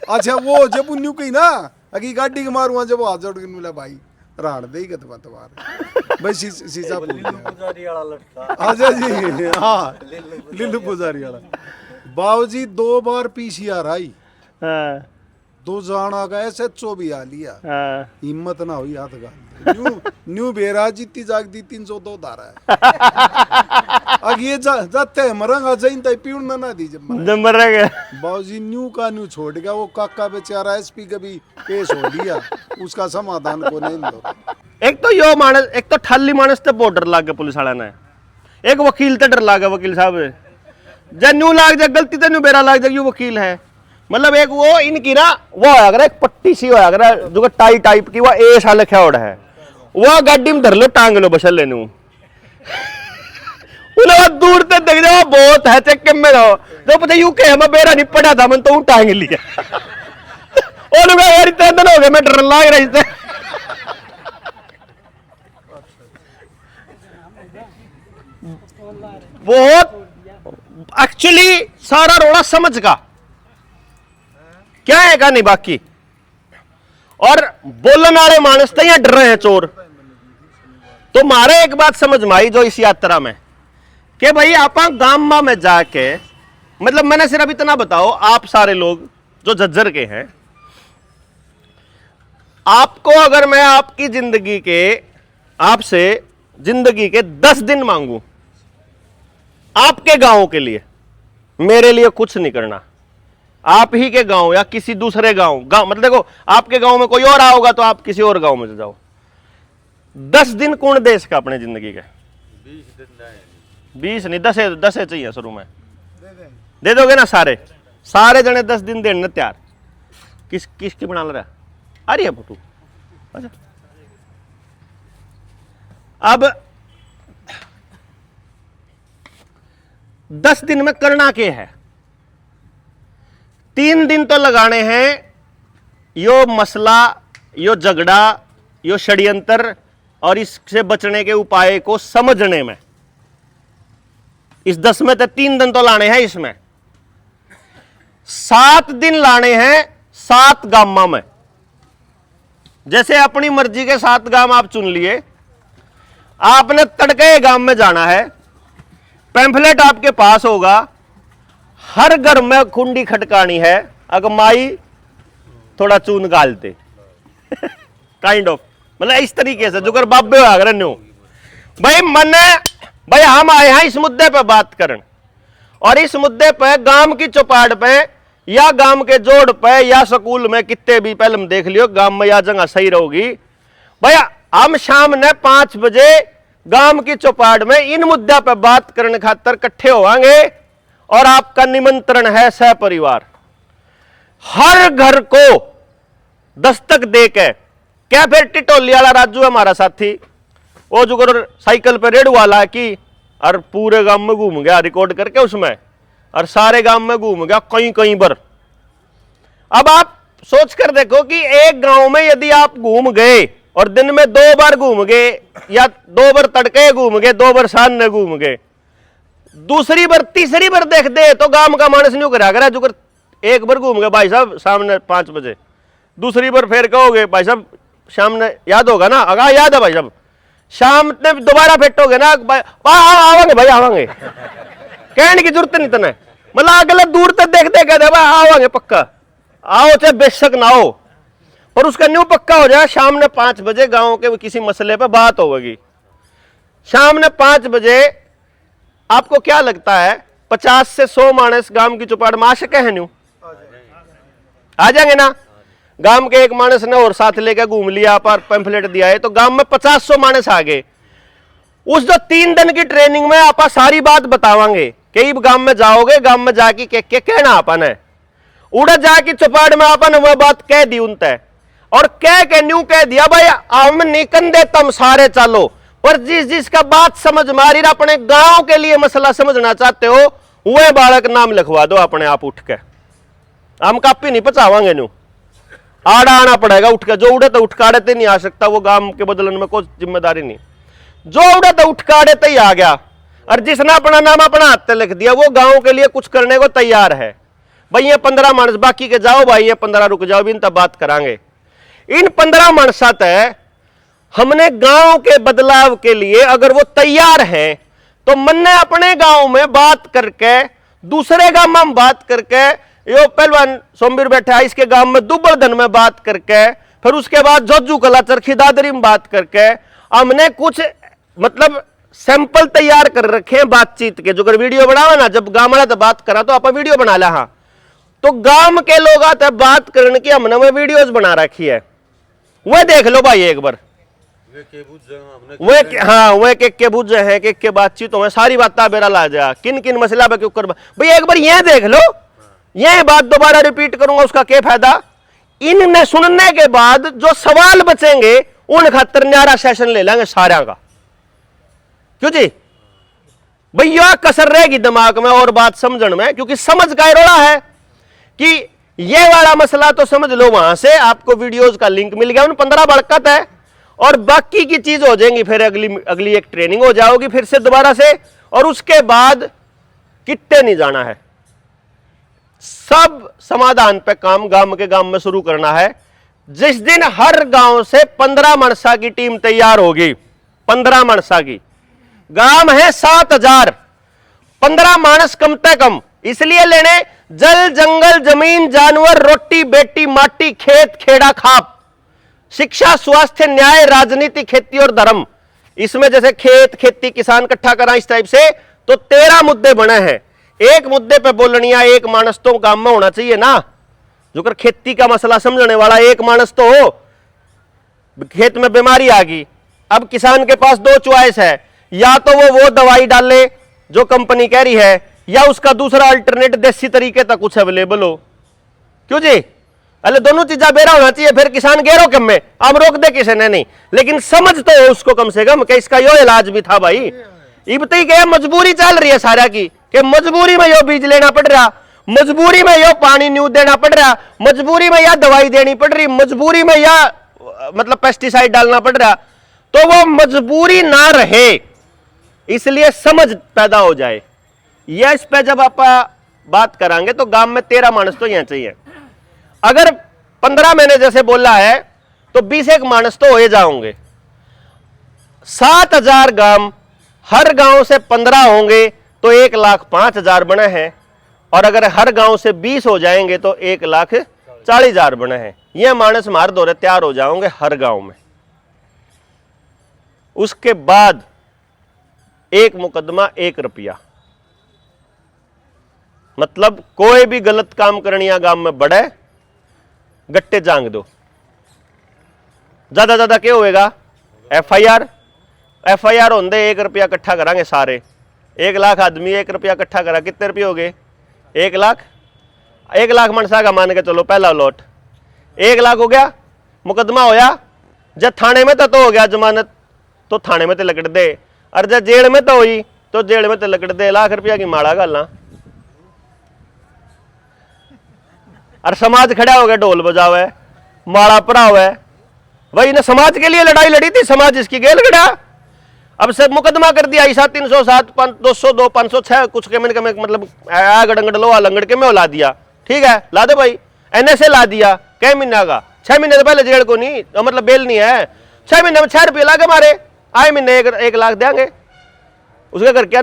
अच्छा वो जब न्यू कही ना अगी गाड़ी के मारूंगा जब हाथ जोड़ के मिला भाई राण दे गत तुम्हारे भाई शीशा पुजारी वाला लटका अच्छा जी हाँ लिल्लू पुजारी वाला बाबूजी 2 बार पीसीआर आई 2 जाना का SHO भी आ लिया हिम्मत ना हुई हाथ का न्यू बेरा जीती जागती 302 धारा है अब ये जाते मरंगा जाइन तय पीउन ना दी जब मरेगा बाबूजी न्यू का न्यू छोड़ गया वो काका बेचारा SP कभी केस हो लिया उसका समाधान को नहीं दो एक तो यो मानस एक तो ठल्ली मानस ते बॉर्डर लाग गया पुलिस वाला ने एक वकील ते डर लागा वकील साहब जब न्यू लाग जा गलती ते न्यू बेरा लाग जा यू वकील है मतलब एक वो इनकी ना वो अगर एक पट्टी सी हो अगर जो टाई टाइप की वो ए साल लिखा ओढ़ है वो गाड़ी में धर लो टांग लो बसल लेनू दूर तक देख जाओ बहुत है चेक में रहो तो पता यू के मैं बेरा नहीं पड़ा था मैं तो टांग लिया और यार इतने दिन हो गए मैं डर लाग रही थी बहुत एक्चुअली सारा रोड़ा समझ का क्या है का नहीं बाकी और बोलने वाले मानस तो यहाँ डर रहे हैं चोर तो मारे एक बात समझ में आई जो इस यात्रा में कि भाई आप गांव में जाके मतलब मैंने सिर्फ इतना बताओ आप सारे लोग जो झज्जर के हैं आपको अगर मैं आपकी जिंदगी के आपसे जिंदगी के 10 दिन मांगू आपके गांव के लिए मेरे लिए कुछ नहीं करना आप ही के गांव या किसी दूसरे गांव मतलब देखो आपके गांव में कोई और आ होगा तो आप किसी और गांव में जाओ 10 दिन कौन दे इसका अपने जिंदगी के 20 नहीं 10 चाहिए शुरू में दे दोगे ना सारे जने 10 दिन देने तैयार किसकी बना रहा आ रही है फोटो अच्छा अब 10 दिन में करना क्या है 3 दिन तो लगाने हैं यो मसला यो झगड़ा यो षड्यंत्र और इससे बचने के उपाय को समझने में इस 10 में तो 3 दिन तो लाने हैं इसमें 7 दिन लाने हैं 7 गांव में जैसे अपनी मर्जी के 7 गांव आप चुन लिए आपने तड़के गांव में जाना है पैम्फलेट आपके पास होगा हर घर में कुंडी खटकानी है अगर माई थोड़ा चून गालते काइंड ऑफ मतलब इस तरीके से जो कर बाबे अगर न्यू भाई हम आए हैं इस मुद्दे पे बात करन और इस मुद्दे पे गांव की चौपाट पे या गांव के जोड़ पे या स्कूल में कितने भी पहले देख लियो गांव में या जगह सही रहोगी भैया हम शाम ने 5 बजे गांव की चौपाड़ में इन मुद्दा पर बात करने खातर इकट्ठे होवांगे और आपका निमंत्रण है सहपरिवार। हर घर को दस्तक देके क्या फिर टिटोली वाला राजू हमारा साथी वो जो साइकिल पे रेड वाला है कि और पूरे गांव में घूम गया रिकॉर्ड करके उसमें और सारे गांव में घूम गया कहीं कहीं पर। अब आप सोच कर देखो कि एक गांव में यदि आप घूम गए और दिन में 2 बार घूम गए या 2 बार तड़के घूम गए 2 बार शान में घूम गए, दूसरी बार तीसरी बार देख दे तो गांव का मानस नहीं करा जो एक बार घूम गए भाई साहब सामने 5 बजे, दूसरी बार फिर कहोगे भाई साहब शाम ने याद होगा ना, अगा याद है भाई साहब शाम ने दोबारा फिटोगे ना आवांगे भाई आवांगे कहने की जरूरत नहीं तने, मतलब अगले दूर तक देखते कहते भाई आवांगे पक्का आओ चाहे बेशक ना हो, पर उसका न्यू पक्का हो जाए शाम ने 5 बजे गांव के किसी मसले पे बात होगी। शाम ने 5 बजे आपको क्या लगता है 50 से 100 मानस गांव की चौपाड़ में आ सके हैं न्यू? आ जाएंगे ना? गांव के एक मानस ने और साथ लेकर घूम लिया पर पैम्फलेट दिया है तो गांव में 50-100 मानस आ गए। उस जो 3 दिन की ट्रेनिंग में आप सारी बात बतावांगे, कई गांव में जाओगे, गांव में जाके के कहना अपन है उड़ा जाके चौपाड़ में अपन वह बात कह दी उनते और कह के न्यू कह दिया भाई हम निकन दे तुम सारे चालो, पर जिसका बात समझ मारी अपने गांव के लिए मसला समझना चाहते हो वह बालक नाम लिखवा दो अपने आप उठ के, हम कापी नहीं पचावांगे न्यू आड़ा आना पड़ेगा उठ के, जो उड़े तो उठकाड़े ते नहीं आ सकता, वो गांव के बदलन में कोई जिम्मेदारी नहीं, जो उड़े तो उठकाड़े ते ही आ गया और जिसने अपना नाम अपना हाथ लिख दिया वो गांव के लिए कुछ करने को तैयार है। भाई ये 15 मानस बाकी के जाओ भाई ये 15 रुक जाओ भी इन तब बात करांगे। इन 15 मानसा तय हमने गांव के बदलाव के लिए अगर वो तैयार हैं तो मन अपने गांव में बात करके दूसरे गांव में हम बात करके यो पहलवान सोमवीर बैठा है इसके गांव में दुबल धन में बात करके फिर उसके बाद जोजू कला चरखी दादरी में बात करके हमने कुछ मतलब सैंपल तैयार कर रखे हैं बातचीत के, जो अगर वीडियो बनावा ना जब गांव वाला तो बात करा तो आप वीडियो बना ला, हाँ तो गांव के लोग आते बात करने की हमने वो वीडियोस बना रखी है, वह देख लो भाई एक बार वे के बुझ है के बातचीत में सारी बात बेरा ला जा किन किन मसला पे क्यों कर भाई एक बार यह देख लो, यह बात दोबारा रिपीट करूंगा उसका क्या फायदा। इनने सुनने के बाद जो सवाल बचेंगे उन खातर न्यारा सेशन ले लेंगे सारा का, क्यों जी भैया कसर रहेगी दिमाग में और बात समझण में, क्योंकि समझ का रोड़ा है कि ये वाला मसला तो समझ लो वहां से आपको वीडियोस का लिंक मिल गया उन 15 बरकत है और बाकी की चीज हो जाएंगी फिर अगली एक ट्रेनिंग हो जाओगी फिर से दोबारा से, और उसके बाद कितने नहीं जाना है, सब समाधान पे काम गांव के गांव में शुरू करना है। जिस दिन हर गांव से 15 मनसा की टीम तैयार होगी, 15 मनसा की, गांव है 7000, 15 मानस कम से कम इसलिए लेने जल जंगल जमीन जानवर रोटी बेटी माटी खेत खेड़ा खाप शिक्षा स्वास्थ्य न्याय राजनीति खेती और धर्म, इसमें जैसे खेत खेती किसान इकट्ठा करा इस टाइप से तो 13 मुद्दे बने हैं। एक मुद्दे पे बोलनिया एक मानस तो काम में होना चाहिए ना, जो कर खेती का मसला समझने वाला एक मानस तो हो। खेत में बीमारी आ गई, अब किसान के पास 2 चॉइस है, या तो वो दवाई डाले जो कंपनी कह रही है या उसका दूसरा अल्टरनेट देसी तरीके तक कुछ अवेलेबल हो, क्यों जी अरे दोनों चीजा बेरा होना चाहिए, फिर किसान गेरो कम में हम रोक दे किसी ने नहीं, लेकिन समझ तो हो उसको कम से कम कि इसका यो इलाज भी था भाई। इबती के मजबूरी चल रही है सारा की कि मजबूरी में यो बीज लेना पड़ रहा, मजबूरी में यो पानी न्यू देना पड़ रहा, मजबूरी में या दवाई देनी पड़ रही, मजबूरी में या मतलब पेस्टिसाइड डालना पड़ रहा, तो वो मजबूरी ना रहे इसलिए समझ पैदा हो जाए। यह इस पे जब आप बात करांगे तो गांव में 13 मानस तो यहाँ चाहिए। अगर 15 महीने जैसे बोला है तो 20 एक मानस तो हो जाओगे। 7000 गांव, हर गांव से 15 होंगे तो 1,05,000 बने हैं, और अगर हर गांव से 20 हो जाएंगे तो 1,40,000 बने हैं। यह मानस मार दौरे तैयार हो जाओगे हर गांव में। उसके बाद 1 मुकदमा 1 रुपया, मतलब कोई भी गलत काम करनिया गांव में बढ़े गट्टे जांग दो, ज्यादा ज्यादा क्या होएगा एफ आई आर होंदे 1 रुपया इकट्ठा करांगे सारे, 1 लाख आदमी 1 रुपया इकट्ठा करा, कितने रुपये हो गए? 1 लाख। 1 लाख मनसा का मान के चलो पहला लॉट 1 लाख हो गया, मुकदमा होया, जब थाने में तो हो गया जमानत, तो थाने में तो लकड़ दे, और जब जेल में तो हुई तो जेल में तो लकड़ दे, लाख रुपया की माड़ा गलना। और समाज खड़ा हो गया ढोल बजावे, माड़ा पढ़ावे, वही ना समाज के लिए लड़ाई लड़ी थी, समाज इसकी गेल गड़ा। अब से मुकदमा कर दिया ऐसा 307 202 506 कुछ के मैंने मतलब गड़ंगड़ लोहा लंगड़ के में ला दिया, ठीक है ला दे भाई, NSA ला दिया, कै महीना का, 6 महीने से पहले जेल को नहीं, मतलब बेल नहीं है, 6 महीने में 6 रुपये लागे मारे, आए महीने 1 लाख देंगे, उसका कर क्या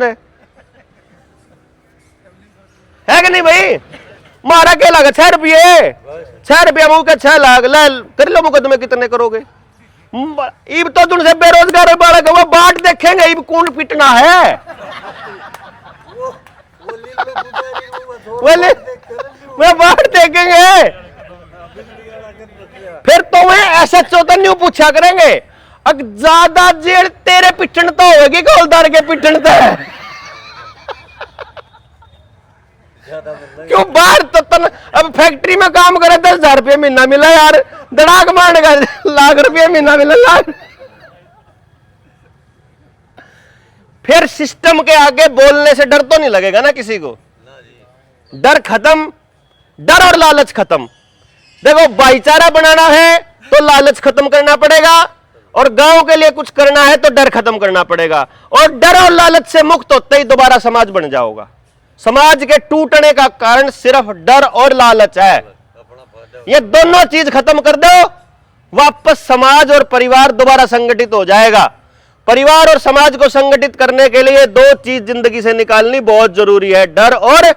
है कि नहीं भाई? मारा क्या लागा 6 रुपये, 6 रुपया मुंह के 6 लाख ला कर लो, मुकदमे कितने करोगे? इब तो तुमसे बेरोजगार बालक वो बाट देखेंगे, इब कौन पिटना है? वो बाट देखेंगे, फिर तुम्हें ऐसा चौतन न्यू पूछा करेंगे, अब ज्यादा जेल तेरे पिटन तो होगी, गोलदार के पिटन तो है क्यों? बाहर तो तन अब फैक्ट्री में काम करे 10,000 रुपये महीना मिला यार, दड़ाक मारने का लाख रुपये महीना मिला लाख। फिर सिस्टम के आगे बोलने से डर तो नहीं लगेगा ना किसी को, डर खत्म, डर और लालच खत्म। देखो भाईचारा बनाना है तो लालच खत्म करना पड़ेगा, और गांव के लिए कुछ करना है तो डर खत्म करना पड़ेगा, और डर और लालच से मुक्त होते ही दोबारा समाज बन जाओगा। समाज के टूटने का कारण सिर्फ डर और लालच है, ये दोनों चीज खत्म कर दो, वापस समाज और परिवार दोबारा संगठित हो जाएगा। परिवार और समाज को संगठित करने के लिए 2 चीज जिंदगी से निकालनी बहुत जरूरी है, डर और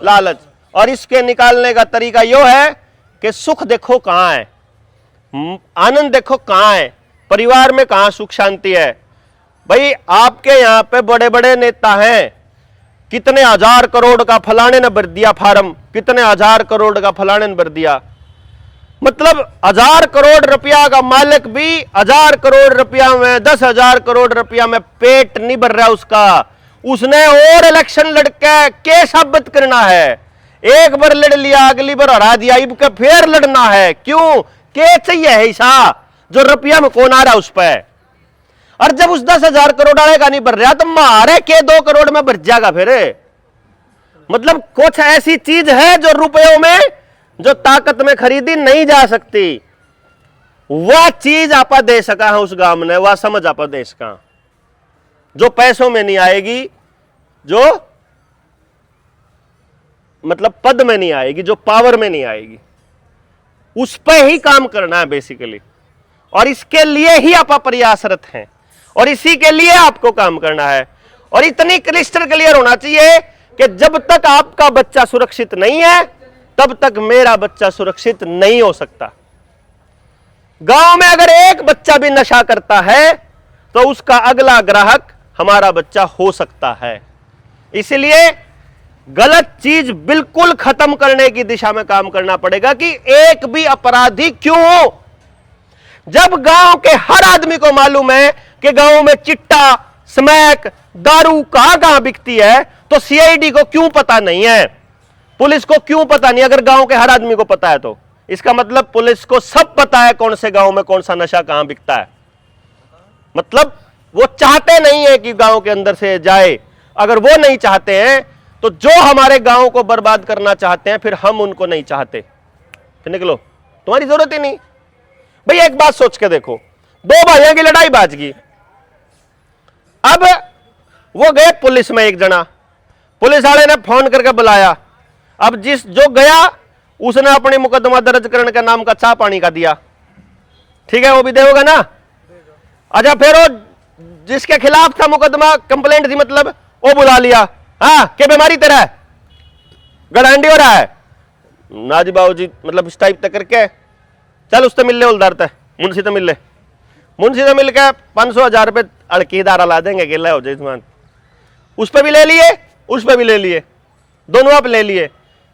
लालच। और इसके निकालने का तरीका यो है कि सुख देखो कहां है, आनंद देखो कहां है, परिवार में कहां सुख शांति है। भाई आपके यहां पे बड़े बड़े नेता हैं, कितने 1000 करोड़ का फलाने ने भर दिया फार्म, कितने 1000 करोड़ का फलाने ने भर दिया, मतलब 1000 करोड़ रुपया का मालिक भी 1000 करोड़ रुपया में 10,000 करोड़ रुपया में पेट नहीं भर रहा उसका, उसने और इलेक्शन लड़के के साबित करना है, एक बार लड़ लिया अगली बार हरा दिया, इब के फिर लड़ना है, क्यों? के चाहिए ऐसा जो रुपया में कौन आ रहा उस पर, और जब उस 10,000 करोड़ वाले का नहीं भर रहा तो मारे के 2 करोड़ में भर जाएगा फिर। मतलब कुछ ऐसी चीज है जो रुपयों में, जो ताकत में खरीदी नहीं जा सकती, वह चीज आप दे सका है उस गांव ने, वह समझ आप दे सका, जो पैसों में नहीं आएगी, जो मतलब पद में नहीं आएगी, जो पावर में नहीं आएगी, उस पर ही काम करना है बेसिकली। और इसके लिए ही आप प्रयासरत हैं, और इसी के लिए आपको काम करना है। और इतनी क्रिस्टल क्लियर होना चाहिए कि जब तक आपका बच्चा सुरक्षित नहीं है तब तक मेरा बच्चा सुरक्षित नहीं हो सकता। गांव में अगर एक बच्चा भी नशा करता है तो उसका अगला ग्राहक हमारा बच्चा हो सकता है। इसलिए गलत चीज बिल्कुल खत्म करने की दिशा में काम करना पड़ेगा कि एक भी अपराधी क्यों हो। जब गांव के हर आदमी को मालूम है कि गांव में चिट्टा, स्मैक, दारू कहां बिकती है, तो सीआईडी को क्यों पता नहीं है, पुलिस को क्यों पता नहीं? अगर गांव के हर आदमी को पता है तो इसका मतलब पुलिस को सब पता है कौन से गांव में कौन सा नशा कहां बिकता है। मतलब वो चाहते नहीं है कि गांव के अंदर से जाए। अगर वो नहीं चाहते हैं तो जो हमारे गांव को बर्बाद करना चाहते हैं फिर हम उनको नहीं चाहते, फिर निकलो, तुम्हारी जरूरत ही नहीं। भाई एक बात सोच के देखो, 2 भाइयों की लड़ाई बाज गई, अब वो गए पुलिस में, एक जना पुलिस वाले ने फोन करके बुलाया, अब जिस जो गया उसने अपने मुकदमा दर्ज करने का नाम का चाह पानी का दिया, ठीक है वो भी देगा ना। अच्छा फिर वो जिसके खिलाफ था मुकदमा, कंप्लेंट थी मतलब, वो बुला लिया, हाँ क्या बीमारी तेरा है, गड़ांडी हो रहा है ना जी बाबू जी, मतलब इस टाइप तक करके चल उससे मिल ले, उलदार तक मुंशी से मिल ले, मुंशी से मिल के 500-1000 रुपये अड़की दारा ला देंगे, अकेला हो जाए मान। उस पर भी ले लिए, उस पर भी ले लिए, दोनों पे ले लिए,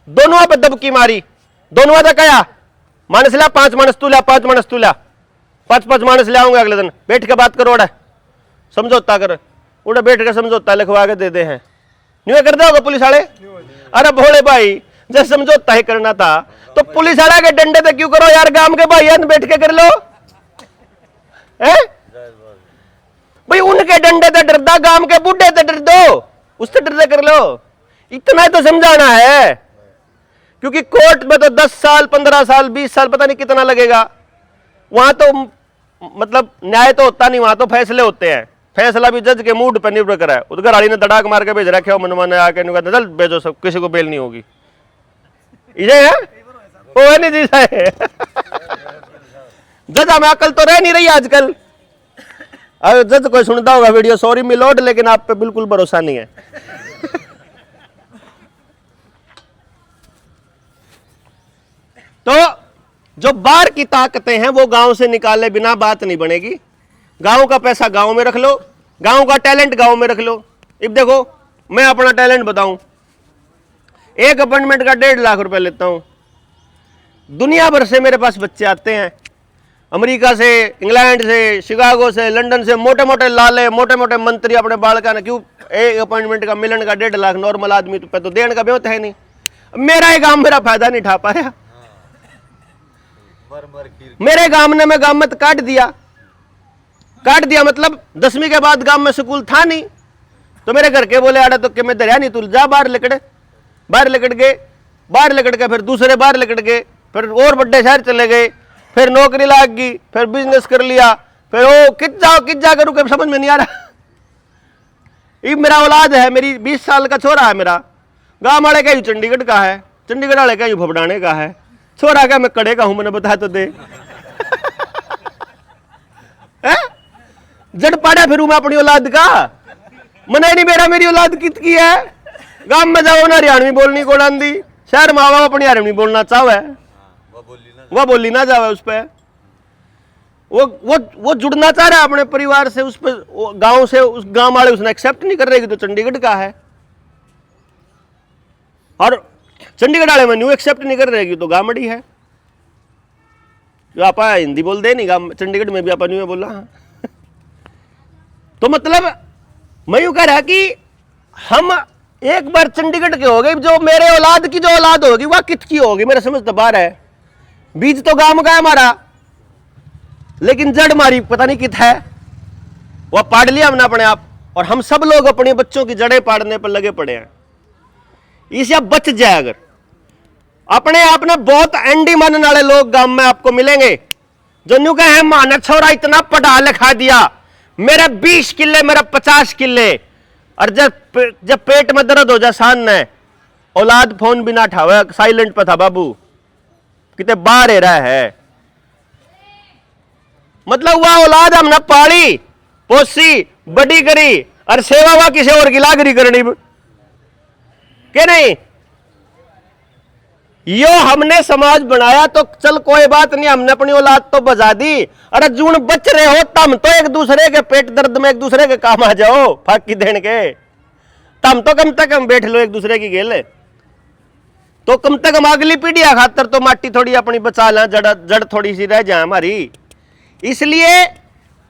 दोनों पे दबकी मारी, दोनों तक आया मानस ला 5 मनस तू ला, 5 मनस तू ला, 5 मानस ले आऊंगे अगले दिन, बैठ के बात करो, उड़ा समझौता कर, उड़ा बैठ के समझौता लिखवा के दे दे हैं, न्यू कर दोगे पुलिस वाले? अरे भोले भाई, जब समझौता ही करना था तो पुलिस वाला के डंडे पे क्यों करो यार, गांव के भाई बैठ के कर लो है भाई, उनके डंडे से डर दो, गांव के बूढ़े से डर दो, उससे डर कर लो, इतना तो समझाना है। क्योंकि कोर्ट में तो 10 साल 15 साल 20 साल पता नहीं कितना लगेगा, वहां तो मतलब न्याय तो होता नहीं, वहां तो फैसले होते हैं, फैसला भी जज के मूड पर निर्भर करा है। उधर गाड़ी ने धड़ाक मार के भेज रखे हो, मनमान आके चल भेजो, सब किसी को बेल नहीं होगी, ये है वो नहीं जी जज हमें अकल तो रह नहीं रही आजकल। अगर जज कोई सुनता होगा वीडियो, सॉरी मिलोड, लेकिन आप पे बिल्कुल भरोसा नहीं है। तो जो बाहर की ताकतें हैं वो गांव से निकाले बिना बात नहीं बनेगी। गांव का पैसा गांव में रख लो, गांव का टैलेंट गांव में रख लो। अब देखो मैं अपना टैलेंट बताऊं, एक अपॉइंटमेंट का 1.5 लाख रुपए लेता हूं, दुनिया भर से मेरे पास बच्चे आते हैं, अमेरिका से, इंग्लैंड से, शिकागो से, लंदन से, मोटे मोटे लाले, मोटे मोटे मंत्री अपने बालका ने, क्यों एक अपॉइंटमेंट का मिलन का 1.5 लाख नॉर्मल आदमी तो देने का बेहतर है नहीं। मेरा ही काम मेरा फायदा नहीं उठा पाया, मेरे गांव ने मैं गांव में काट दिया मतलब 10वीं के बाद गांव में स्कूल था नहीं, तो मेरे घर के बोले आड़ा तो कि मैं दरिया नहीं, तू जा बाहर लिकड़ के, फिर दूसरे बाहर लिकड़ गए, फिर और बड़े शहर चले गए, फिर नौकरी लाग गई, फिर बिजनेस कर लिया, फिर वो कित जा करूं के समझ में नहीं आ रहा। ये मेरा औलाद है, मेरी 20 साल का छोरा है मेरा, गांव वाले का चंडीगढ़ का है, चंडीगढ़ वाले का भबड़ाने का है, छोरा का मैं कड़े का हूं, मैंने बताया तो दे जड़ पाड़ा फिर मैं अपनी औलाद का, मना नहीं मेरा, मेरी औलाद कित की है। गांव में जाओ ना हरियाणवी बोलनी को आंदी, शहर माँ बाप अपनी हरियाणवी बोलना चाहे, वह बोली ना जावे उस पर, वो जुड़ना चाह रहा है अपने परिवार से, उस पर गांव से, उस गांव वाले उसने एक्सेप्ट नहीं कर रहे कि तो चंडीगढ़ का है, और चंडीगढ़ वाले में न्यू एक्सेप्ट नहीं कर रहे कि तो गामड़ी है। जो आप हिंदी बोल दे नहीं, चंडीगढ़ में भी आप न्यू बोला। तो मतलब मैं यूं कह रहा कि हम एक बार चंडीगढ़ के हो गए, जो मेरे औलाद की जो औलाद होगी वह कित की होगी, मेरा समझ तो बाहर है। बीज तो गांव का है हमारा, लेकिन जड़ हमारी पता नहीं कित है, वह पाड़ लिया हमने अपने आप, और हम सब लोग अपने बच्चों की जड़ें पाड़ने पर लगे पड़े हैं। इससे बच जाए अगर अपने आप ने, बहुत एंडी मानने वाले लोग गांव में आपको मिलेंगे जो न्यू कहे माना छोरा इतना पढ़ा लिखा दिया, मेरे 20 किले मेरा 50 किले, और जब पेट में दर्द हो जाए सान ने, औलाद फोन भी ना उठावे, साइलेंट पे था बाबू, कितने बाहर रहा है। मतलब वह औलाद हमने पाली पोसी बड़ी करी, और सेवा वह किसी और की लागरी करनी के नहीं। यो हमने समाज बनाया तो चल कोई बात नहीं, हमने अपनी औलाद तो बजा दी, अरे जून बच रहे हो तम तो एक दूसरे के पेट दर्द में एक दूसरे के काम आ जाओ, फाकी देने के तम तो कम तक हम बैठ लो एक दूसरे की गेले, तो कम तक हम अगली पीढ़ी खातर तो माटी थोड़ी अपनी बचा लें, जड़ थोड़ी सी रह जाए हमारी। इसलिए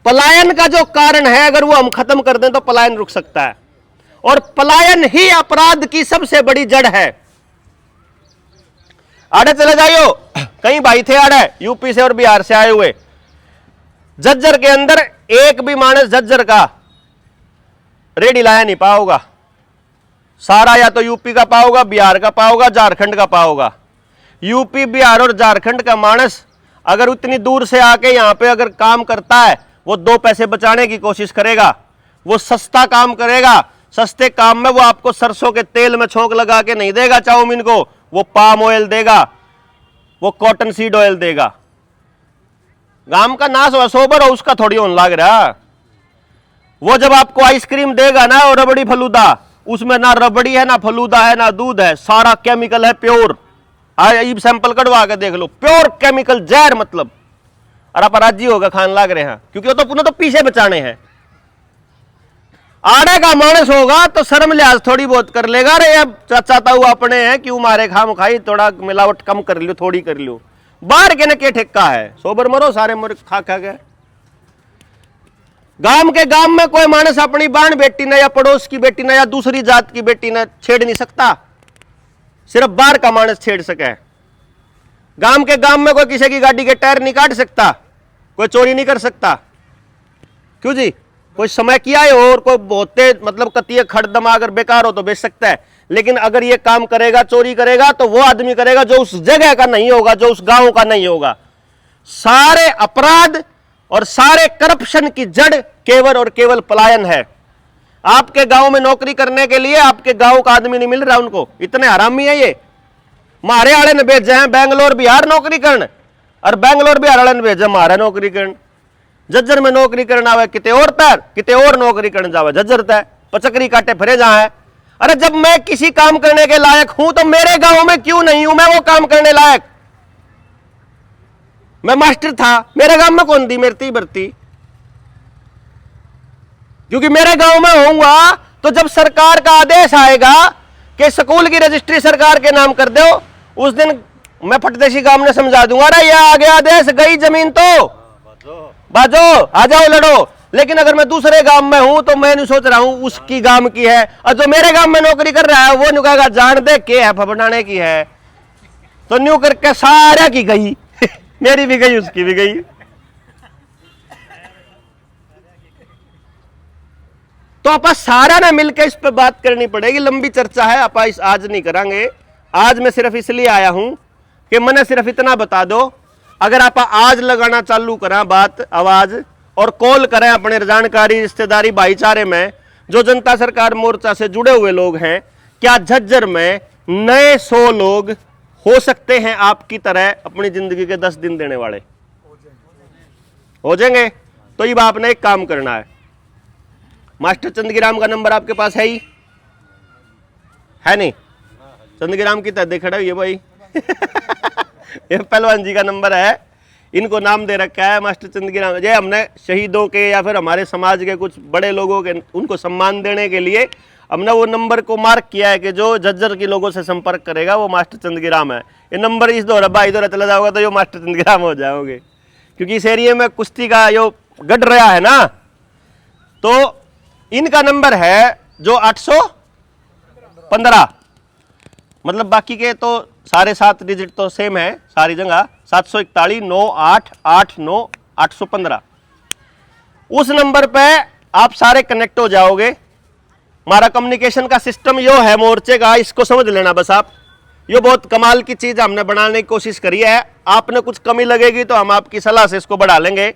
पलायन का जो कारण है अगर वो हम खत्म कर दें तो पलायन रुक सकता है, और पलायन ही अपराध की सबसे बड़ी जड़ है। आड़े चले जाइयो, कई भाई थे आड़े यूपी से और बिहार से आए हुए, झज्जर के अंदर एक भी मानस झज्जर का रेडी लाया नहीं पाओगा, सारा या तो यूपी का पाओगा, बिहार का पाओगा, झारखंड का पाओगा। यूपी बिहार और झारखंड का मानस अगर उतनी दूर से आके यहाँ पे अगर काम करता है, वो 2 पैसे बचाने की कोशिश करेगा, वो सस्ता काम करेगा। सस्ते काम में वो आपको सरसों के तेल में छोंक लगा के नहीं देगा चाउमीन को, वो पाम ऑयल देगा, वो कॉटन सीड ऑयल देगा। गांव का नाश हो सोबर हो उसका थोड़ी होने लग रहा। वो जब आपको आइसक्रीम देगा ना और रबड़ी फलूदा, उसमें ना रबड़ी है ना फलूदा है ना दूध है, सारा केमिकल है प्योर। आइए सैंपल कटवा के देख लो, प्योर केमिकल जहर मतलब। और आप राजी होगा खान लाग रहे हैं, क्योंकि वो तो पुनः तो पीछे बचाने हैं। आड़े का मानस होगा तो शर्म लिहाज थोड़ी बहुत कर लेगा, अरे अब चाहता हुआ अपने हैं क्यों मारे खाम खाई, थोड़ा मिलावट कम कर लियो, थोड़ी कर लियो। बाहर के न के ठेका है, सोबर मरो सारे मुर्ख खा खा के। गांव के गांव में कोई मानस अपनी बाण बेटी ने या पड़ोस की बेटी ने या दूसरी जात की बेटी ने छेड़ नहीं सकता, सिर्फ बाहर का मानस छेड़ सके। गांव के गांव में कोई किसी की गाड़ी के टायर नहीं काट सकता, कोई चोरी नहीं कर सकता। क्यों जी? कोई समय किया है और कोई बहुते मतलब कतिये खड़दमा अगर बेकार हो तो बेच सकता है, लेकिन अगर ये काम करेगा, चोरी करेगा, तो वो आदमी करेगा जो उस जगह का नहीं होगा, जो उस गांव का नहीं होगा। सारे अपराध और सारे करप्शन की जड़ केवल और केवल पलायन है। आपके गांव में नौकरी करने के लिए आपके गांव का आदमी नहीं मिल रहा उनको, इतने हरामी है ये। मारे आड़े ने भेजे हैं बेंगलोर बिहार नौकरी करने, और बेंगलोर बिहार वाले ने भेजे मारे नौकरी करने। जज्जर में नौकरी करना आवे किते और तर, किते और नौकरी करने जावे जज्जर तय पचकरी काटे फिरे जहां है। अरे जब मैं किसी काम करने के लायक हूं तो मेरे गांव में क्यों नहीं हूं मैं वो काम करने लायक? मैं मास्टर था, मेरे गांव में कौन दी मेरी भर्ती? क्योंकि मेरे गांव में होऊंगा तो जब सरकार का आदेश आएगा कि स्कूल की रजिस्ट्री सरकार के नाम कर दो, उस दिन मैं फटदेशी गांव ने समझा दूंगा, अरे ये आ गया आदेश, गई जमीन तो बाजो आ जाओ लड़ो। लेकिन अगर मैं दूसरे गांव में हूं तो मैं नहीं सोच रहा हूं उसकी गांव की है, और जो मेरे गांव में नौकरी कर रहा है वो न्यू कहेगा जान दे के है फपड़ाने की है, तो न्यू करके सारा की गई मेरी भी गई उसकी भी गई। तो आप सारा ना मिलकर इस पे बात करनी पड़ेगी, लंबी चर्चा है, आप इस आज नहीं करांगे। आज मैं सिर्फ इसलिए आया हूं कि मैंने सिर्फ इतना बता दो, अगर आप आज लगाना चालू करा बात आवाज और कॉल करें अपने जानकारी रिश्तेदारी भाईचारे में जो जनता सरकार मोर्चा से जुड़े हुए लोग हैं, क्या झज्जर में नए 100 लोग हो सकते हैं आपकी तरह अपनी जिंदगी के 10 दिन देने वाले? हो जाएंगे। तो ये आपने एक काम करना है, मास्टर चंदगीराम का नंबर आपके पास है ही है नहीं? चंदगीराम की तरह देख रहे हो ये भाई ये पहलवान जी का नंबर है, इनको नाम दे रखा है मास्टर चंदगीराम। ये हमने शहीदों के या फिर हमारे समाज के कुछ बड़े लोगों के उनको सम्मान देने के लिए हमने वो नंबर को मार्क किया है कि जो झज्जर के लोगों से संपर्क करेगा वो मास्टर चंदगीराम है। ये नंबर इस दौरा भाई दौरा चला जाओगे तो ये मास्टर चंदगीराम हो जाओगे, क्योंकि इस एरिया में कुश्ती का जो गढ़ रहा है ना, तो इनका नंबर है जो 815, मतलब बाकी के तो सारे 7 डिजिट तो सेम है सारी जगह, 741 9889 815। उस नंबर पे आप सारे कनेक्ट हो जाओगे। हमारा कम्युनिकेशन का सिस्टम यो है मोर्चे का, इसको समझ लेना बस आप। ये बहुत कमाल की चीज हमने बनाने की कोशिश करी है। आपने कुछ कमी लगेगी तो हम आपकी सलाह से इसको बढ़ा लेंगे।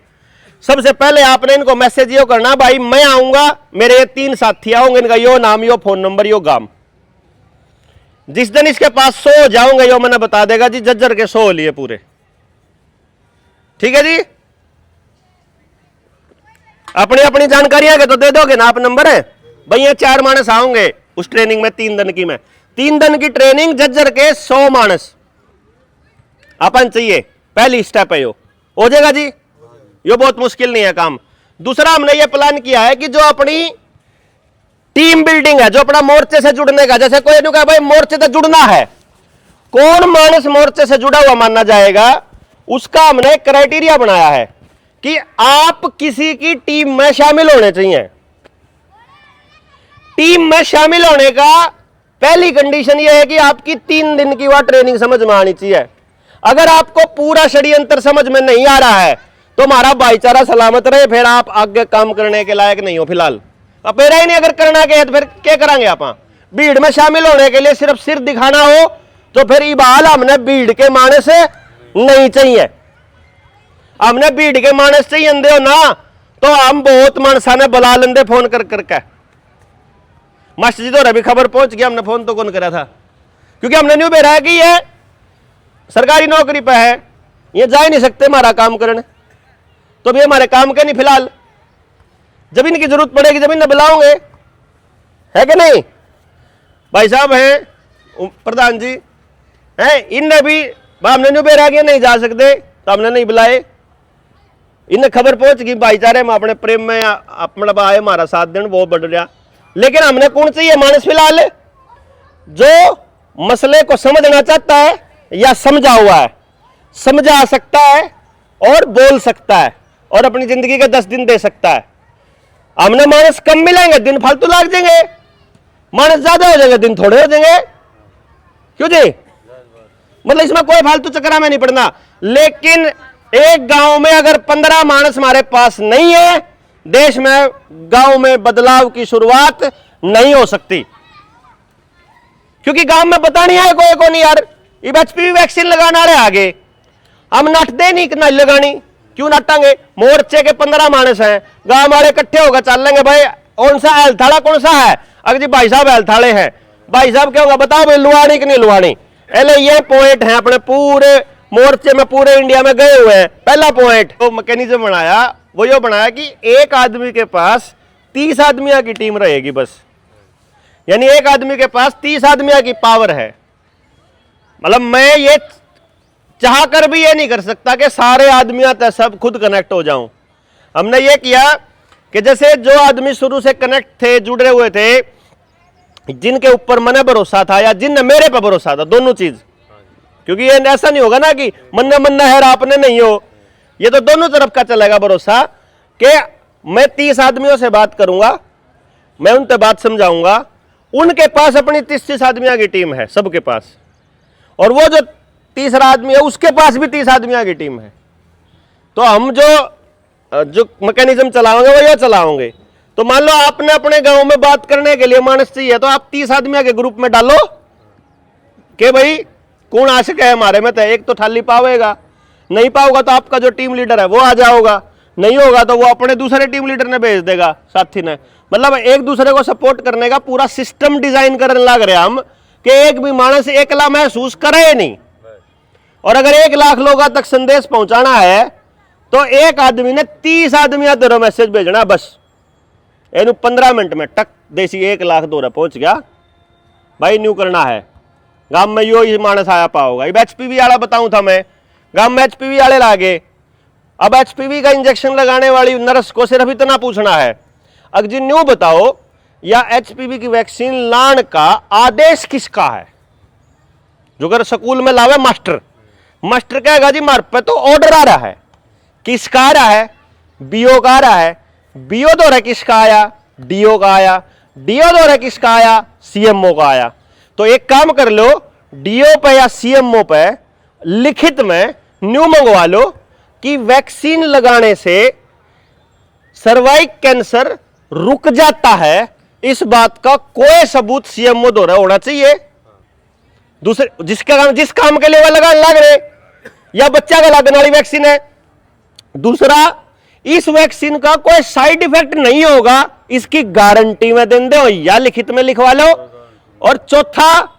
सबसे पहले आपने इनको मैसेज यो करना, भाई मैं आऊंगा, मेरे ये 3 साथी आओगे, इनका यो नाम यो फोन नंबर यो गांव। जिस दिन इसके पास 100 जाओगे यो मैंने बता देगा जी झज्जर के 100 लिए पूरे, ठीक है जी। अपनी अपनी जानकारी है तो दे दोगे ना आप नंबर है भाई। ये 4 मानस आओगे उस ट्रेनिंग में, 3 दिन की में 3 दिन की ट्रेनिंग, झज्जर के 100 मानस अपन चाहिए। पहली स्टेप है यो, हो जाएगा जी। यो बहुत मुश्किल नहीं है काम। दूसरा हमने ये प्लान किया है कि जो अपनी टीम बिल्डिंग है, जो अपना मोर्चे से जुड़ने का, जैसे कोई नहीं कहा भाई मोर्चे से जुड़ना है, कौन मानस मोर्चे से जुड़ा हुआ माना जाएगा, उसका हमने क्राइटेरिया बनाया है कि आप किसी की टीम में शामिल होने चाहिए। टीम में शामिल होने का पहली कंडीशन यह है कि आपकी 3 दिन की वह ट्रेनिंग समझ में आनी चाहिए। अगर आपको पूरा षड्यंत्र समझ में नहीं आ रहा है तो हमारा भाईचारा सलामत रहे, फिर आप आगे काम करने के लायक नहीं हो फिलहाल। अब मेरा ही नहीं अगर करना के है तो फिर क्या करेंगे आप? भीड़ में शामिल होने के लिए सिर्फ सिर दिखाना हो तो फिर इबाल हमने भीड़ के मानस नहीं चाहिए। हमने भीड़ के मानस चाहिए अंधे हो ना, तो हम बहुत मानसा ने बुला लेंगे फोन कर करके। मास्टर जी तो अभी खबर पहुंच गया, हमने फोन तो कौन करा था, क्योंकि हमने न्यू बेरा है कि ये सरकारी नौकरी पे है, ये जा ही नहीं सकते हमारा काम करने, तो भी हमारे काम के नहीं फिलहाल। जब इनकी जरूरत पड़ेगी जब इन्हें बुलाओगे, है कि नहीं? भाई साहब हैं प्रधान जी हैं, इनने भी हमने न्यू बेरा गया नहीं जा सकते तो हमने नहीं बुलाए। इन्हें खबर पहुंच गई भाईचारे में अपने प्रेम में अपना आए हमारा साथ देने बहुत बढ़ रहा। लेकिन हमने कौन चाहिए मानस फिलहाल जो मसले को समझना चाहता है या समझा हुआ है, समझा सकता है और बोल सकता है और अपनी जिंदगी के 10 दिन दे सकता है। हमने मानस कम मिलेंगे, दिन फालतू लाग जाएंगे, मानस ज्यादा हो जाएगा, दिन थोड़े हो जाएंगे। क्यों जी? मतलब इसमें कोई फालतू चक्कर में नहीं पड़ना। लेकिन एक गांव में अगर 15 मानस हमारे पास नहीं है, देश में गांव में बदलाव की शुरुआत नहीं हो सकती। क्योंकि गांव में पता नहीं है कोई को नहीं यार, ये एचपीवी वैक्सीन लगाना रहे आगे, हम नटते नहीं लगानी, क्यों नटांगे? मोर्चे के 15 मानस हैं, गांव वाले इकट्ठे होकर चल लेंगे, भाई कौन सा हेल्थाड़ा कौन सा है? अगर जी भाई साहब हेल्थाड़े हैं, भाई साहब क्या होगा बताओ भाई, लुहानी कि नहीं लुहानी? एले ये पॉइंट है अपने पूरे मोर्चे में, पूरे इंडिया में गए हुए हैं। पहला पॉइंट तो मैकेनिज्म बनाया, वो यो बनाया कि एक आदमी के पास 30 आदमियों की टीम रहेगी बस, यानी एक आदमी के पास 30 आदमियों की पावर है। मतलब मैं ये चाह कर भी ये नहीं कर सकता कि सारे आदमियों तक सब खुद कनेक्ट हो जाऊं। हमने ये किया कि जैसे जो आदमी शुरू से कनेक्ट थे, जुड़े हुए थे, जिनके ऊपर मैंने भरोसा था या जिनने मेरे पर भरोसा था, दोनों चीज, क्योंकि ये ऐसा नहीं होगा ना कि मन्ना मन्ना है आपने नहीं हो, ये तो दोनों तरफ का चलेगा भरोसा कि मैं 30 आदमियों से बात करूंगा, मैं उन पे बात समझाऊंगा, उनके पास अपनी 30 आदमियों की टीम है सबके पास, और वो जो तीसरा आदमी है उसके पास भी 30 आदमियों की टीम है। तो हम जो मैकेनिज्म चलाओगे वो ये चलाओगे। तो मान लो आपने अपने गांव में बात करने के लिए मानस चाहिए, तो आप 30 आदमियों के ग्रुप में डालो कि भाई कौन आशिक है हमारे में, तो एक तो थाली पावेगा, नहीं पाओगा तो आपका जो टीम लीडर है वो आ जाओगा, नहीं होगा तो वो अपने दूसरे टीम लीडर ने भेज देगा, साथी ने। मतलब एक दूसरे को सपोर्ट करने का पूरा सिस्टम डिजाइन करने लग रहे हम कि एक भी मानस एकला महसूस करे नहीं। और अगर 1 लाख लोगों तक संदेश पहुंचाना है तो एक आदमी ने 30 आदमियों तेरा मैसेज भेजना, बस इन 15 मिनट में टक देसी 1 लाख दौरा पहुंच गया भाई, न्यू करना है गांव में, यो ही मानस आया पाओगा। अब एचपीवी वाला बताऊं था मैं, गांव में एचपीवी वाले लागे, अब एचपीवी का इंजेक्शन लगाने वाली नर्स को सिर्फ इतना पूछना है, अगर जी न्यू बताओ या एचपीवी की वैक्सीन लाने का आदेश किसका है? जो अगर स्कूल में लावे मास्टर कहेगा जी मार पे तो ऑर्डर आ रहा है, किसका आ रहा है? बीओ का आ रहा है, बीओ दौरे किसका आया? डीओ का आया, डीओ दौरे किसका आया? सीएमओ का आया। तो एक काम कर लो, डीओ पे या सीएमओ पे लिखित में न्यू मंगवा लो कि वैक्सीन लगाने से सर्वाइकल कैंसर रुक जाता है, इस बात का कोई सबूत सीएमओ द्वारा होना चाहिए। दूसरे जिस काम के लिए वह लगाने लग रहे, या बच्चा का लगने वाली वैक्सीन है। दूसरा, इस वैक्सीन का कोई साइड इफेक्ट नहीं होगा, इसकी गारंटी में दे दो या लिखित में लिखवा लो। और चौथा,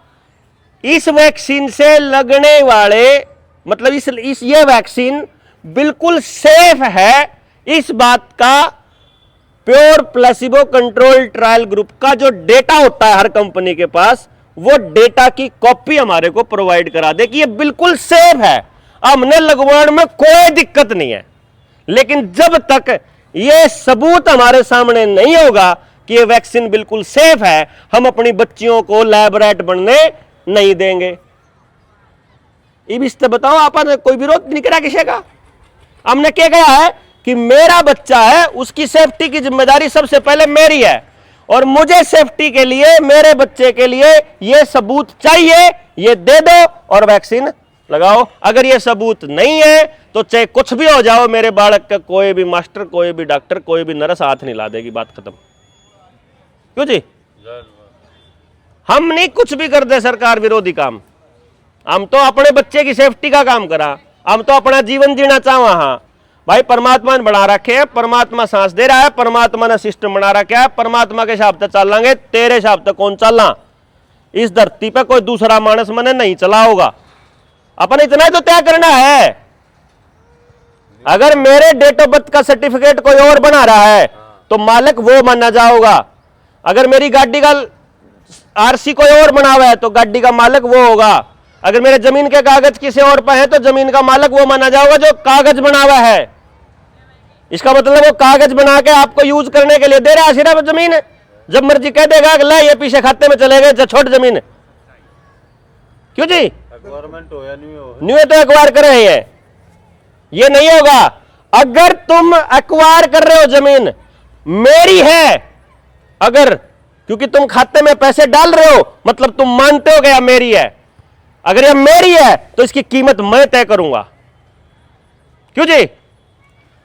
इस वैक्सीन से लगने वाले मतलब ये वैक्सीन बिल्कुल सेफ है, इस बात का pure placebo control trial group का जो डेटा होता है हर कंपनी के पास, वो डेटा की कॉपी हमारे को प्रोवाइड करा दे कि ये बिल्कुल सेफ है, हमने लगवाने में कोई दिक्कत नहीं है। लेकिन जब तक ये सबूत हमारे सामने नहीं होगा कि ये वैक्सीन बिल्कुल सेफ है, हम अपनी बच्चियों को लैब रैट बनने नहीं देंगे। इस बताओ, आपने कोई विरोध नहीं करा किसी का। हमने क्या कहा है कि मेरा बच्चा है, उसकी सेफ्टी की जिम्मेदारी सबसे पहले मेरी है, और मुझे सेफ्टी के लिए, मेरे बच्चे के लिए ये सबूत चाहिए, ये दे दो और वैक्सीन लगाओ। अगर ये सबूत नहीं है तो चाहे कुछ भी हो जाओ, मेरे बालक का कोई भी मास्टर, कोई भी डॉक्टर, कोई भी नर्स हाथ नहीं ला देगी, बात खत्म। क्यों जी? हम नहीं कुछ भी करते सरकार विरोधी काम, हम तो अपने बच्चे की सेफ्टी का काम करा, हम तो अपना जीवन जीना चाहो। हाँ भाई, परमात्मा ने बना रखे हैं, परमात्मा सांस दे रहा है, परमात्मा ने सिस्टम बना रखा है, परमात्मा के हिसाब से चलांगे, तेरे हिसाब से कौन चलना? इस धरती पे कोई दूसरा मानस मने नहीं चला होगा, अपन इतना ही तो तय करना है। अगर मेरे डेट ऑफ बर्थ का सर्टिफिकेट कोई और बना रहा है तो मालिक वो माना जाओगा, अगर मेरी गाड़ी का आरसी कोई और बना हुआ है तो गाड़ी का मालिक वो होगा, अगर मेरे जमीन के कागज किसी और पे है तो जमीन का मालिक वो माना जाएगा जो कागज बना हुआ है। इसका मतलब वो कागज बना के आपको यूज करने के लिए दे रहा है, सिर्फ जमीन जब मर्जी कह देगा कि ला ये पीछे खाते में चले गए, छोट जमीन। क्यों जी? गवर्नमेंट हो या नहीं हो, न्यू है तो एक्वायर कर रहे हैं, ये नहीं होगा। अगर तुम एक्वायर कर रहे हो जमीन मेरी है, अगर क्योंकि तुम खाते में पैसे डाल रहे हो मतलब तुम मानते हो कि यह मेरी है। अगर यह मेरी है तो इसकी कीमत मैं तय करूंगा, क्यों जी?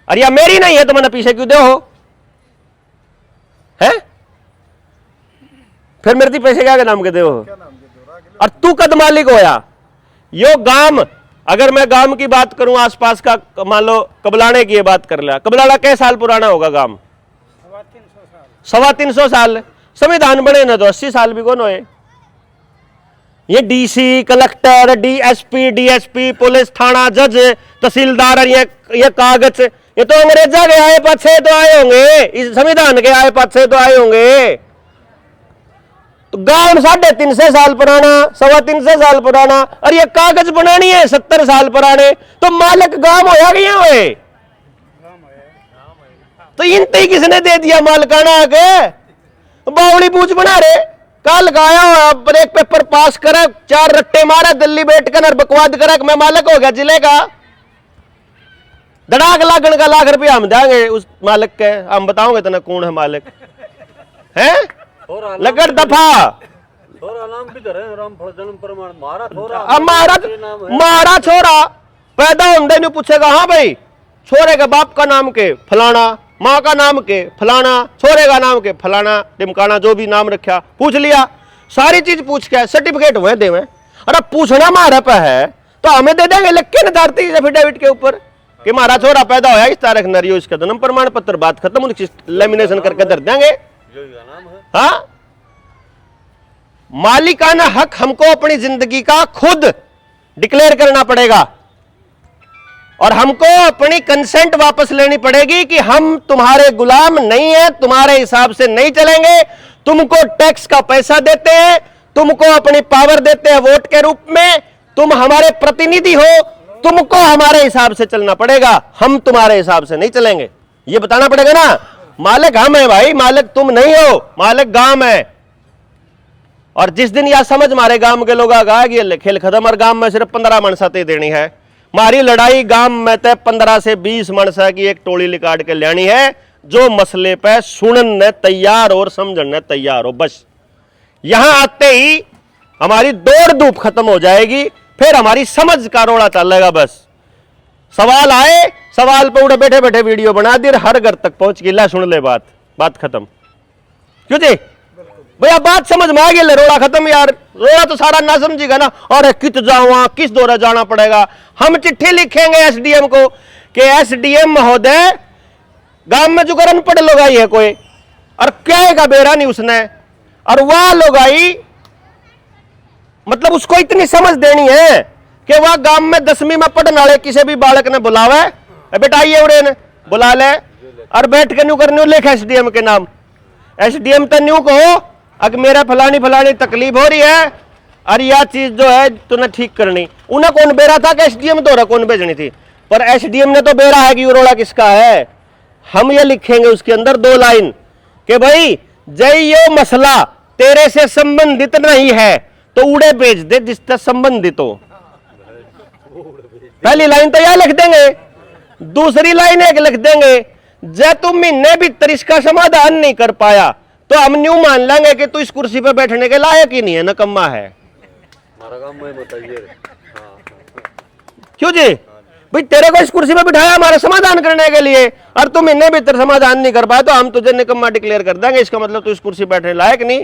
और यह मेरी नहीं है तो मैंने पीछे क्यों दे हो है? फिर मेरे पैसे क्या के नाम के दे हो? और तू कद मालिक होया यो गांव। अगर मैं गांव की बात करूं आसपास का, मान लो कबलाने की बात कर लिया, कबलाना कै साल पुराना होगा गांव? 350 साल। संविधान बने ना तो 80 साल भी कौन होए। ये DC, collector, DSP, DSP, police थाना, जज, तहसीलदार और ये कागज, ये तो अंग्रेजा के आए पाछे तो आए होंगे, इस संविधान के आए पाछे तो आए होंगे। तो गांव 350 साल पुराना, 325 साल पुराना, और ये कागज बनानी है 70 साल पुराने, तो मालिक गांव होया गया हुए। तो इनते किसने दे दिया मालिकाना आके? बावड़ी पूछ बना रहे। कल गाया हुआ एक पेपर पास करे, 4 रट्टे मारा, दिल्ली बैठ कर बकवाद करा मैं मालिक हो गया जिले का। धड़ाक लागण का लाख रुपया हम देंगे उस मालिक के, हम बताओगे तना कौन है मालिक है? लगड़ दफा थोड़ा नाम भी धरे, रामफल जन्म प्रमाण मारा थोड़ा, मारा छोरा पैदा होने नहीं पूछेगा हाँ भाई छोरे के बाप का नाम के फलाना, माँ का नाम के फलाना, छोरे का नाम के फलाना टिमकाना, जो भी नाम रखा पूछ लिया, सारी चीज पूछ के सर्टिफिकेट हुए देवे। और अब पूछना हमारे पे है तो हमें दे देंगे लिख के नदारती एफिडेविट के ऊपर कि हमारा छोरा पैदा होया इस तारीख नरियो, इसका जन्म प्रमाण पत्र, बात खत्म, उनकी लेमिनेशन करके धर देंगे। हाँ, मालिकाना हक हमको अपनी जिंदगी का खुद डिक्लेयर करना पड़ेगा और हमको अपनी कंसेंट वापस लेनी पड़ेगी कि हम तुम्हारे गुलाम नहीं है, तुम्हारे हिसाब से नहीं चलेंगे, तुमको टैक्स का पैसा देते हैं, तुमको अपनी पावर देते हैं वोट के रूप में, तुम हमारे प्रतिनिधि हो, तुमको हमारे हिसाब से चलना पड़ेगा, हम तुम्हारे हिसाब से नहीं चलेंगे, ये बताना पड़ेगा ना। मालिक हम है भाई, मालिक तुम नहीं हो, मालिक गांव है। और जिस दिन यह समझ मारे गांव के लोग आगा कि खेल खत्म और गांव में सिर्फ 15 मनसाते देनी है, मारी लड़ाई गांव में तय 15 से 20 मनसा की एक टोली निकाल के लेनी है, जो मसले पे सुनने तैयार और समझने तैयार हो। बस यहां आते ही हमारी दौड़ धूप खत्म हो जाएगी, फिर हमारी समझ का रोड़ा चलेगा। बस सवाल आए, सवाल पे उड़े बैठे बैठे वीडियो बना दी, हर घर तक पहुंच गई, ला सुन ले बात खत्म। क्यों जी भैया बात समझ में आ गई, रोड़ा खत्म यार, रोड़ा तो सारा ना समझेगा ना। और कित जाऊँ, किस दौरा जाना पड़ेगा, हम चिट्ठी लिखेंगे एसडीएम को कि एसडीएम महोदय गांव में जो अनपढ़ लोग आई है कोई, और क्या का बेरा नहीं उसने, और वह लोग आई मतलब उसको इतनी समझ देनी है कि वह गांव में 10वीं में पढ़ने वाले किसी भी बालक ने बुलावे, बेटा आइए उड़े ने बुला ले, और बैठ के न्यू कर लिख एसडीएम के नाम, एसडीएम तो न्यू कहो अगर मेरा फलानी फलानी तकलीफ हो रही है और यह चीज जो है तूने ठीक करनी। उन्हें कौन बेरा था कि एसडीएम तो कौन भेजनी थी, पर एसडीएम ने तो बेरा है कि रोड़ा किसका है। हम ये लिखेंगे उसके अंदर 2 लाइन कि भाई जय यो मसला तेरे से संबंधित नहीं है तो उड़े भेज दे जिससे संबंधित हो। पहली लाइन तो यह लिख देंगे, दूसरी लाइन एक लिख देंगे जय तुम महीने भीतर इसका समाधान नहीं कर पाया तो हम न्यू मान लेंगे कि तू इस कुर्सी पर बैठने के लायक ही नहीं है, नकम्मा है। क्यों जी भाई तेरे को इस कुर्सी पर बिठाया हमारा समाधान करने के लिए, और तुम महीने भीतर समाधान नहीं कर पाए तो हम तुझे निकम्मा डिक्लेयर कर देंगे, इसका मतलब तू इस कुर्सी बैठने लायक नहीं,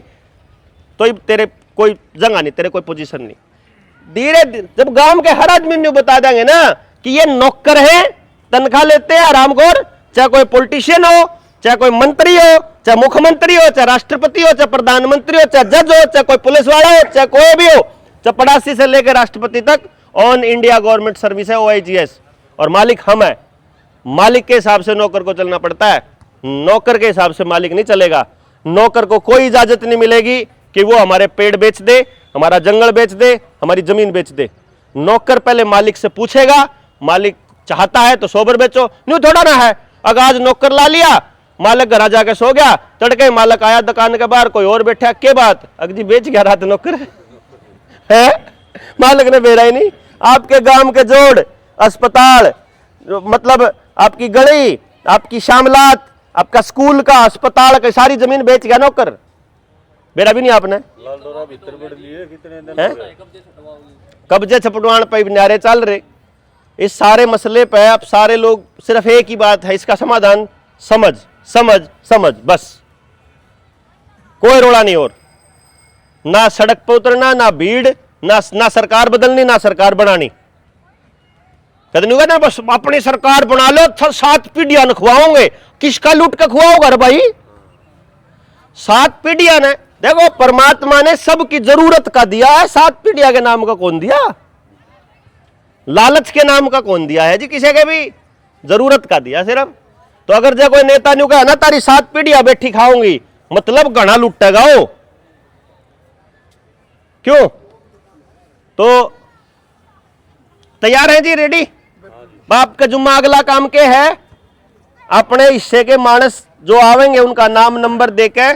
तो तेरे कोई जगह नहीं, तेरे कोई पोजीशन नहीं। धीरे जब गांव के हर आदमी न्यू बता देंगे ना कि ये नौकर है, तनख्वाह लेते हैं आरामखोर, चाहे कोई पॉलिटिशियन हो, चाहे कोई मंत्री हो, चाहे मुख्यमंत्री हो, चाहे राष्ट्रपति हो, चाहे प्रधानमंत्री हो, चाहे जज हो, चाहे कोई पुलिस वाला हो, चाहे कोई भी हो, चाहे पड़ासी से लेकर राष्ट्रपति तक, ऑन इंडिया गवर्नमेंट सर्विस है OIGS, और मालिक हम है। मालिक के हिसाब से नौकर को चलना पड़ता है, नौकर के हिसाब से मालिक नहीं चलेगा। नौकर को कोई इजाजत नहीं मिलेगी कि वो हमारे पेड़ बेच दे, हमारा जंगल बेच दे, हमारी जमीन बेच दे। नौकर पहले मालिक से पूछेगा, मालिक चाहता है तो सोबर बेचो, न्यू थोड़ा ना है अगर आज नौकर ला लिया, मालिक घर जाके सो गया, तड़के मालिक आया दुकान के बाहर कोई और बैठा, क्या बात अगर जी बेच गया रात नौकर है, मालिक ने बेरा ही नहीं। आपके गांव के जोड़, अस्पताल, मतलब आपकी गली, आपकी शामलात, आपका स्कूल का, अस्पताल का सारी जमीन बेच गया नौकर, बेरा भी नहीं आपने। लाल डोरा भीतर बढ़ लिए कितने दिन हैं? कब्जे छपटवाण पे न्यारे चल रहे। इस सारे मसले पे अब सारे लोग सिर्फ एक ही बात है, इसका समाधान समझ समझ समझ, बस कोई रोड़ा नहीं। और ना सड़क पर उतरना, ना भीड़, ना सरकार बदलनी, ना सरकार बनानी। कहते नहीं ना बस अपनी सरकार बना लो, 7 पीढ़ियां न खुआओगे। किसका लूट के खुआओगा रे भाई? 7 पीढ़ियां ने, देखो परमात्मा ने सबकी जरूरत का दिया है, 7 पीढ़ियां के नाम का कौन दिया? लालच के नाम का कौन दिया है जी? किसी के भी जरूरत का दिया सिर्फ। तो अगर जो कोई नेता न्यू कहा ना तारी 7 पीढ़ियां बैठी खाऊंगी, मतलब घना लुटेगा वो। क्यों? तो तैयार है जी? रेडी? बाप का जुम्मा अगला काम के है, अपने हिस्से के मानस जो आवेंगे उनका नाम नंबर देके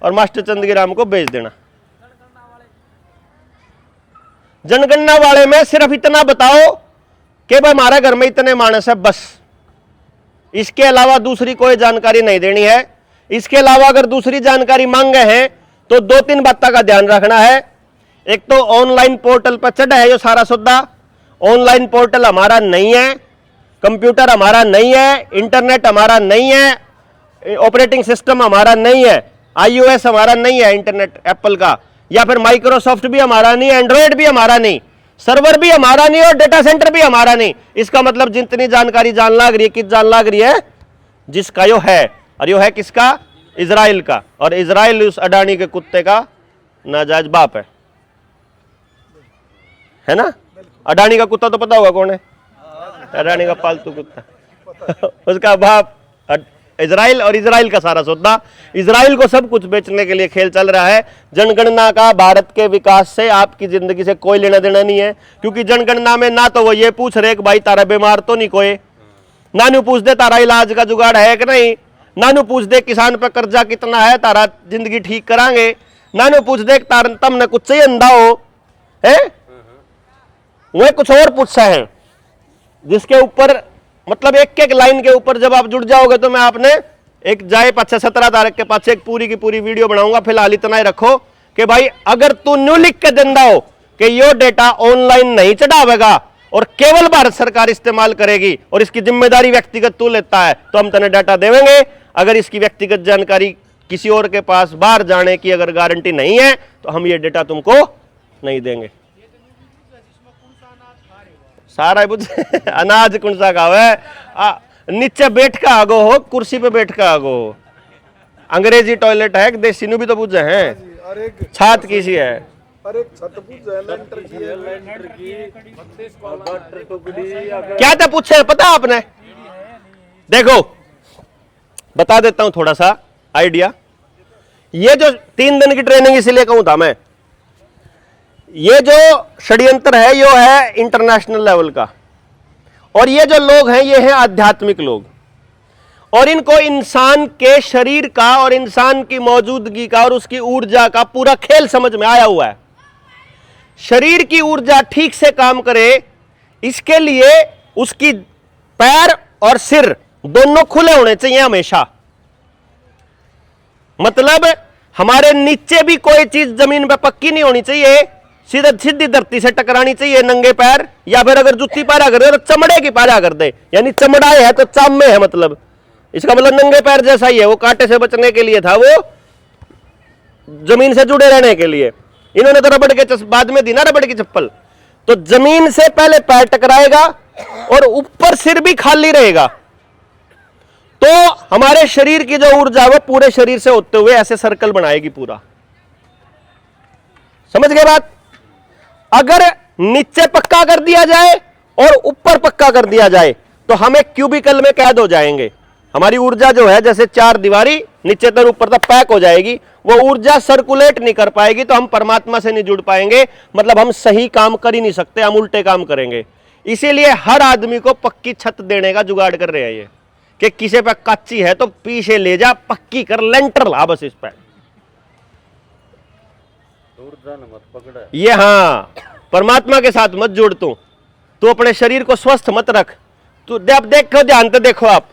और मास्टर चंदगीराम को भेज देना। जनगणना वाले में सिर्फ इतना बताओ कि भाई हमारे घर में इतने मानस है, बस। इसके अलावा दूसरी कोई जानकारी नहीं देनी है। इसके अलावा अगर दूसरी जानकारी मांगे हैं तो 2-3 बातों का ध्यान रखना है। एक तो ऑनलाइन पोर्टल पर चढ़ा है जो सारा सौदा, ऑनलाइन पोर्टल हमारा नहीं है, कंप्यूटर हमारा नहीं है, इंटरनेट हमारा नहीं है, ऑपरेटिंग सिस्टम हमारा नहीं है, iOS हमारा नहीं है, इंटरनेट एप्पल का, या फिर माइक्रोसॉफ्ट भी हमारा नहीं, एंड्रॉयड भी हमारा नहीं, सर्वर भी हमारा नहीं और डेटा सेंटर भी हमारा नहीं। इसका मतलब जितनी जानकारी जान लाग रही है, किस जान लाग रही है? जिसका यो है, और यो है किसका? इजराइल का। और इजराइल उस अडानी के कुत्ते का नाजायज बाप है ना? अडानी का कुत्ता तो पता होगा कौन है? अडानी का पालतू कुत्ता उसका बाप इजराइल, और इजराइल का सारा सौदा। इजराइल को सब कुछ बेचने के लिए खेल चल रहा है। जनगणना का भारत के विकास से, आपकी जिंदगी से कोई लेना देना नहीं है, क्योंकि जनगणना में ना तो वो ये पूछ रहे कि भाई तारा बीमार तो नहीं कोई, ना न्यू पूछ दे तारा इलाज का जुगाड़ है कि नहीं, ना न्यू पूछ दे किसान पर कर्जा कितना है, तारा जिंदगी ठीक करांगे, ना न्यू पूछ दे तमने कुछ चाहिए अंधा हो है, वह कुछ और पूछा है जिसके ऊपर मतलब एक एक लाइन के ऊपर जब आप जुड़ जाओगे तो मैं आपने एक जाए 17 तारीख के पास एक पूरी की पूरी वीडियो बनाऊंगा। फिलहाल इतना ही रखो कि भाई अगर तू न्यू लिख के देंदा हो कि यो डेटा ऑनलाइन नहीं चढ़ावेगा और केवल भारत सरकार इस्तेमाल करेगी और इसकी जिम्मेदारी व्यक्तिगत तू लेता है, तो हम तने डाटा देवेंगे। अगर इसकी व्यक्तिगत जानकारी किसी और के पास बाहर जाने की अगर गारंटी नहीं है तो हम ये डेटा तुमको नहीं देंगे। सारा बुझ अनाज कौन सा खावे? नीचे बैठ का आगो हो, कुर्सी पे बैठ का आगो हो। अंग्रेजी टॉयलेट है, देसी नु भी तो बुझे हैं, छात किसी है, अरे छत पूछ है, लेंटर की है, लेंटर की गटर टुकड़ी क्या था पूछे पता आपने? देखो बता देता हूं थोड़ा सा आइडिया। ये जो 3 दिन की ट्रेनिंग इसलिए कहूं था मैं, ये जो षड्यंत्र है यो है इंटरनेशनल लेवल का, और ये जो लोग हैं ये हैं आध्यात्मिक लोग, और इनको इंसान के शरीर का और इंसान की मौजूदगी का और उसकी ऊर्जा का पूरा खेल समझ में आया हुआ है। शरीर की ऊर्जा ठीक से काम करे इसके लिए उसकी पैर और सिर दोनों खुले होने चाहिए हमेशा। मतलब हमारे नीचे भी कोई चीज जमीन पे पक्की नहीं होनी चाहिए, सीधी धरती से टकरानी चाहिए नंगे पैर, या फिर अगर जुत्ती पारा कर दे तो चमड़े की पारा कर दे, यानी चमड़ाए है तो चामे है, मतलब इसका मतलब नंगे पैर जैसा ही है। वो कांटे से बचने के लिए था, वो जमीन से जुड़े रहने के लिए। इन्होंने तो रबड़ के बाद में दी ना रबड़ की चप्पल, तो जमीन से पहले पैर टकराएगा और ऊपर सिर भी खाली रहेगा, तो हमारे शरीर की जो ऊर्जा वो पूरे शरीर से होते हुए ऐसे सर्कल बनाएगी पूरा। समझ गए बात? अगर नीचे पक्का कर दिया जाए और ऊपर पक्का कर दिया जाए तो हम एक क्यूबिकल में कैद हो जाएंगे। हमारी ऊर्जा जो है जैसे 4 दीवारी नीचे तक ऊपर तक पैक हो जाएगी, वो ऊर्जा सर्कुलेट नहीं कर पाएगी, तो हम परमात्मा से नहीं जुड़ पाएंगे। मतलब हम सही काम कर ही नहीं सकते, हम उल्टे काम करेंगे। इसीलिए हर आदमी को पक्की छत देने का जुगाड़ कर रहे हैं ये, कि किसी पे कच्ची है तो पीछे ले जा, पक्की कर, लेंटर ला बस इस पे। दूर जाना मत पकड़ा। ये हाँ, परमात्मा के साथ मत जोड़ तू अपने शरीर को स्वस्थ मत रख। तू अब देखो, ध्यान से देखो आप,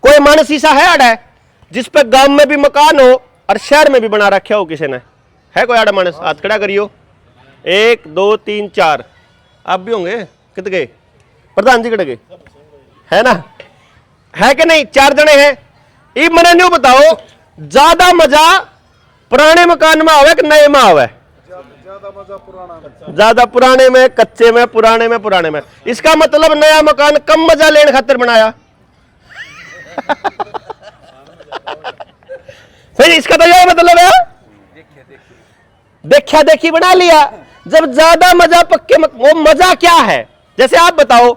कोई मानस ऐसा है आड़ा है जिस पे गांव में भी मकान हो और शहर में भी बना रखा हो किसी ने? है कोई आड़ा मानस? हाथ खड़ा करियो। 1 2 3 4, आप भी होंगे। कित गए? प्रधान जी कट गए है ना? है कि नहीं? 4 जने हैं। ये मैंने नहीं बताओ, ज्यादा मजा पुराने मकान में आवे कि नए में आवे? ज्यादा पुराने में, कच्चे में, पुराने में। इसका मतलब नया मकान कम मजा लेने खातिर बनाया। फिर इसका तो यही मतलब है, देखा देखी बना लिया। जब ज्यादा मजा पक्के वो मजा क्या है? जैसे आप बताओ,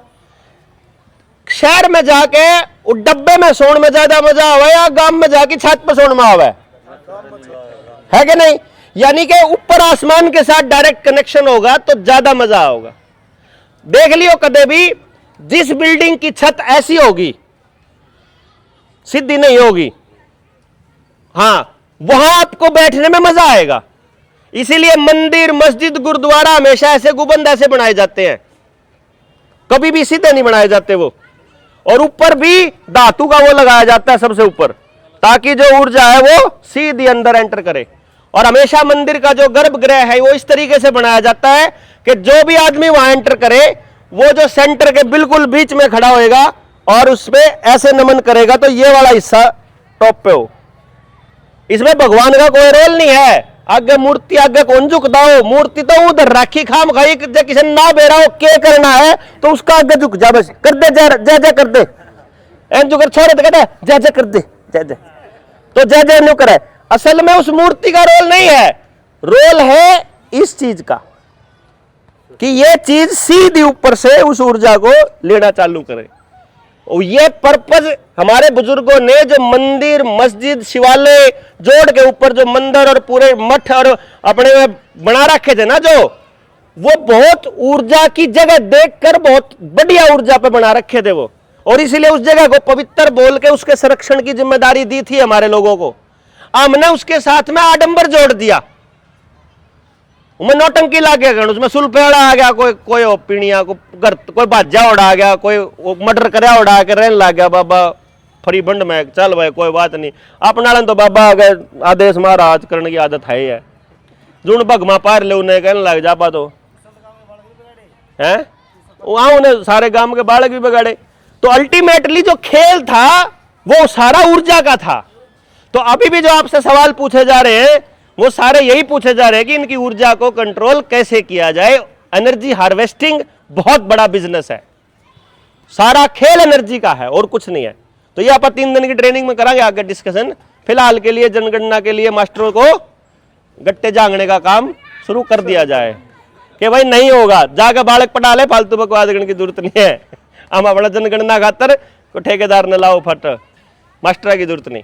शहर में जाके वो डब्बे में सोने में ज्यादा मजा आवे या गांव में जाके छत पर सोने में आवे? है कि नहीं? यानी कि ऊपर आसमान के साथ डायरेक्ट कनेक्शन होगा तो ज्यादा मजा होगा। देख लियो कदे भी, जिस बिल्डिंग की छत ऐसी होगी, सीधी नहीं होगी, हां, वहां आपको बैठने में मजा आएगा। इसीलिए मंदिर, मस्जिद, गुरुद्वारा हमेशा ऐसे गुंबद ऐसे बनाए जाते हैं, कभी भी सीधे नहीं बनाए जाते वो। और ऊपर भी धातु का वो लगाया जाता है सबसे ऊपर, ताकि जो ऊर्जा है वो सीधी अंदर एंटर करे। और हमेशा मंदिर का जो गर्भगृह है वो इस तरीके से बनाया जाता है कि जो भी आदमी वहां एंटर करे, वो जो सेंटर के बिल्कुल बीच में खड़ा होएगा और उसमें ऐसे नमन करेगा तो ये वाला हिस्सा टॉप पे हो। इसमें भगवान का कोई रोल नहीं है। आगे मूर्ति आगे कौन झुकता हो? मूर्ति तो उधर राखी खाम खाई, जब किसी ना बेरा हो के करना है तो उसका आगे झुक जा, बस कर दे, जय जय कर दे। एन जो कर छोड़े तो कहते जय जय कर दे, जय जय, तो जय जय न्यू करे। असल में उस मूर्ति का रोल नहीं है, रोल है इस चीज का कि ये चीज सीधी ऊपर से उस ऊर्जा को लेना चालू करे। और ये पर्पज हमारे बुजुर्गों ने जो मंदिर, मस्जिद, शिवालय जोड़ के ऊपर जो मंदिर और पूरे मठ और अपने में बना रखे थे ना, जो वो बहुत ऊर्जा की जगह देखकर बहुत बढ़िया ऊर्जा पे बना रखे थे वो। और इसीलिए उस जगह को पवित्र बोल के उसके संरक्षण की जिम्मेदारी दी थी हमारे लोगों को। हमने उसके साथ में आडंबर जोड़ दिया, उसमें नौटंकी ला गया, उसमें सुलफेड़ा आ गया, कोई पीणिया को घर, कोई बाजा उड़ा गया, कोई मर्डर करया उड़ा के रहने लग गया। बाबा फरी बंड में चल भाई कोई बात नहीं, अपना तो बाबा आ गए आदेश महाराज करने की आदत है। जुन भगमा पार ले उन्हें कहने लग जा पा तो है, वहां उन्हें सारे गांव के बालक भी बिगाड़े। तो अल्टीमेटली जो खेल था वो सारा ऊर्जा का था। तो अभी भी जो आपसे सवाल पूछे जा रहे हैं वो सारे यही पूछे जा रहे हैं कि इनकी ऊर्जा को कंट्रोल कैसे किया जाए। एनर्जी हार्वेस्टिंग बहुत बड़ा बिजनेस है, सारा खेल एनर्जी का है और कुछ नहीं है। तो ये आप 3 दिन की ट्रेनिंग में करांगे आगे डिस्कशन। फिलहाल के लिए जनगणना के लिए मास्टरों को गट्टे जांगने का काम शुरू कर दिया जाए कि भाई नहीं होगा, जाकर बालक पढ़ा ले, फालतू बकवास करने की जरूरत नहीं है। हम अपना जनगणना खातर ठेकेदार न लाओ फट, मास्टर की जरूरत नहीं।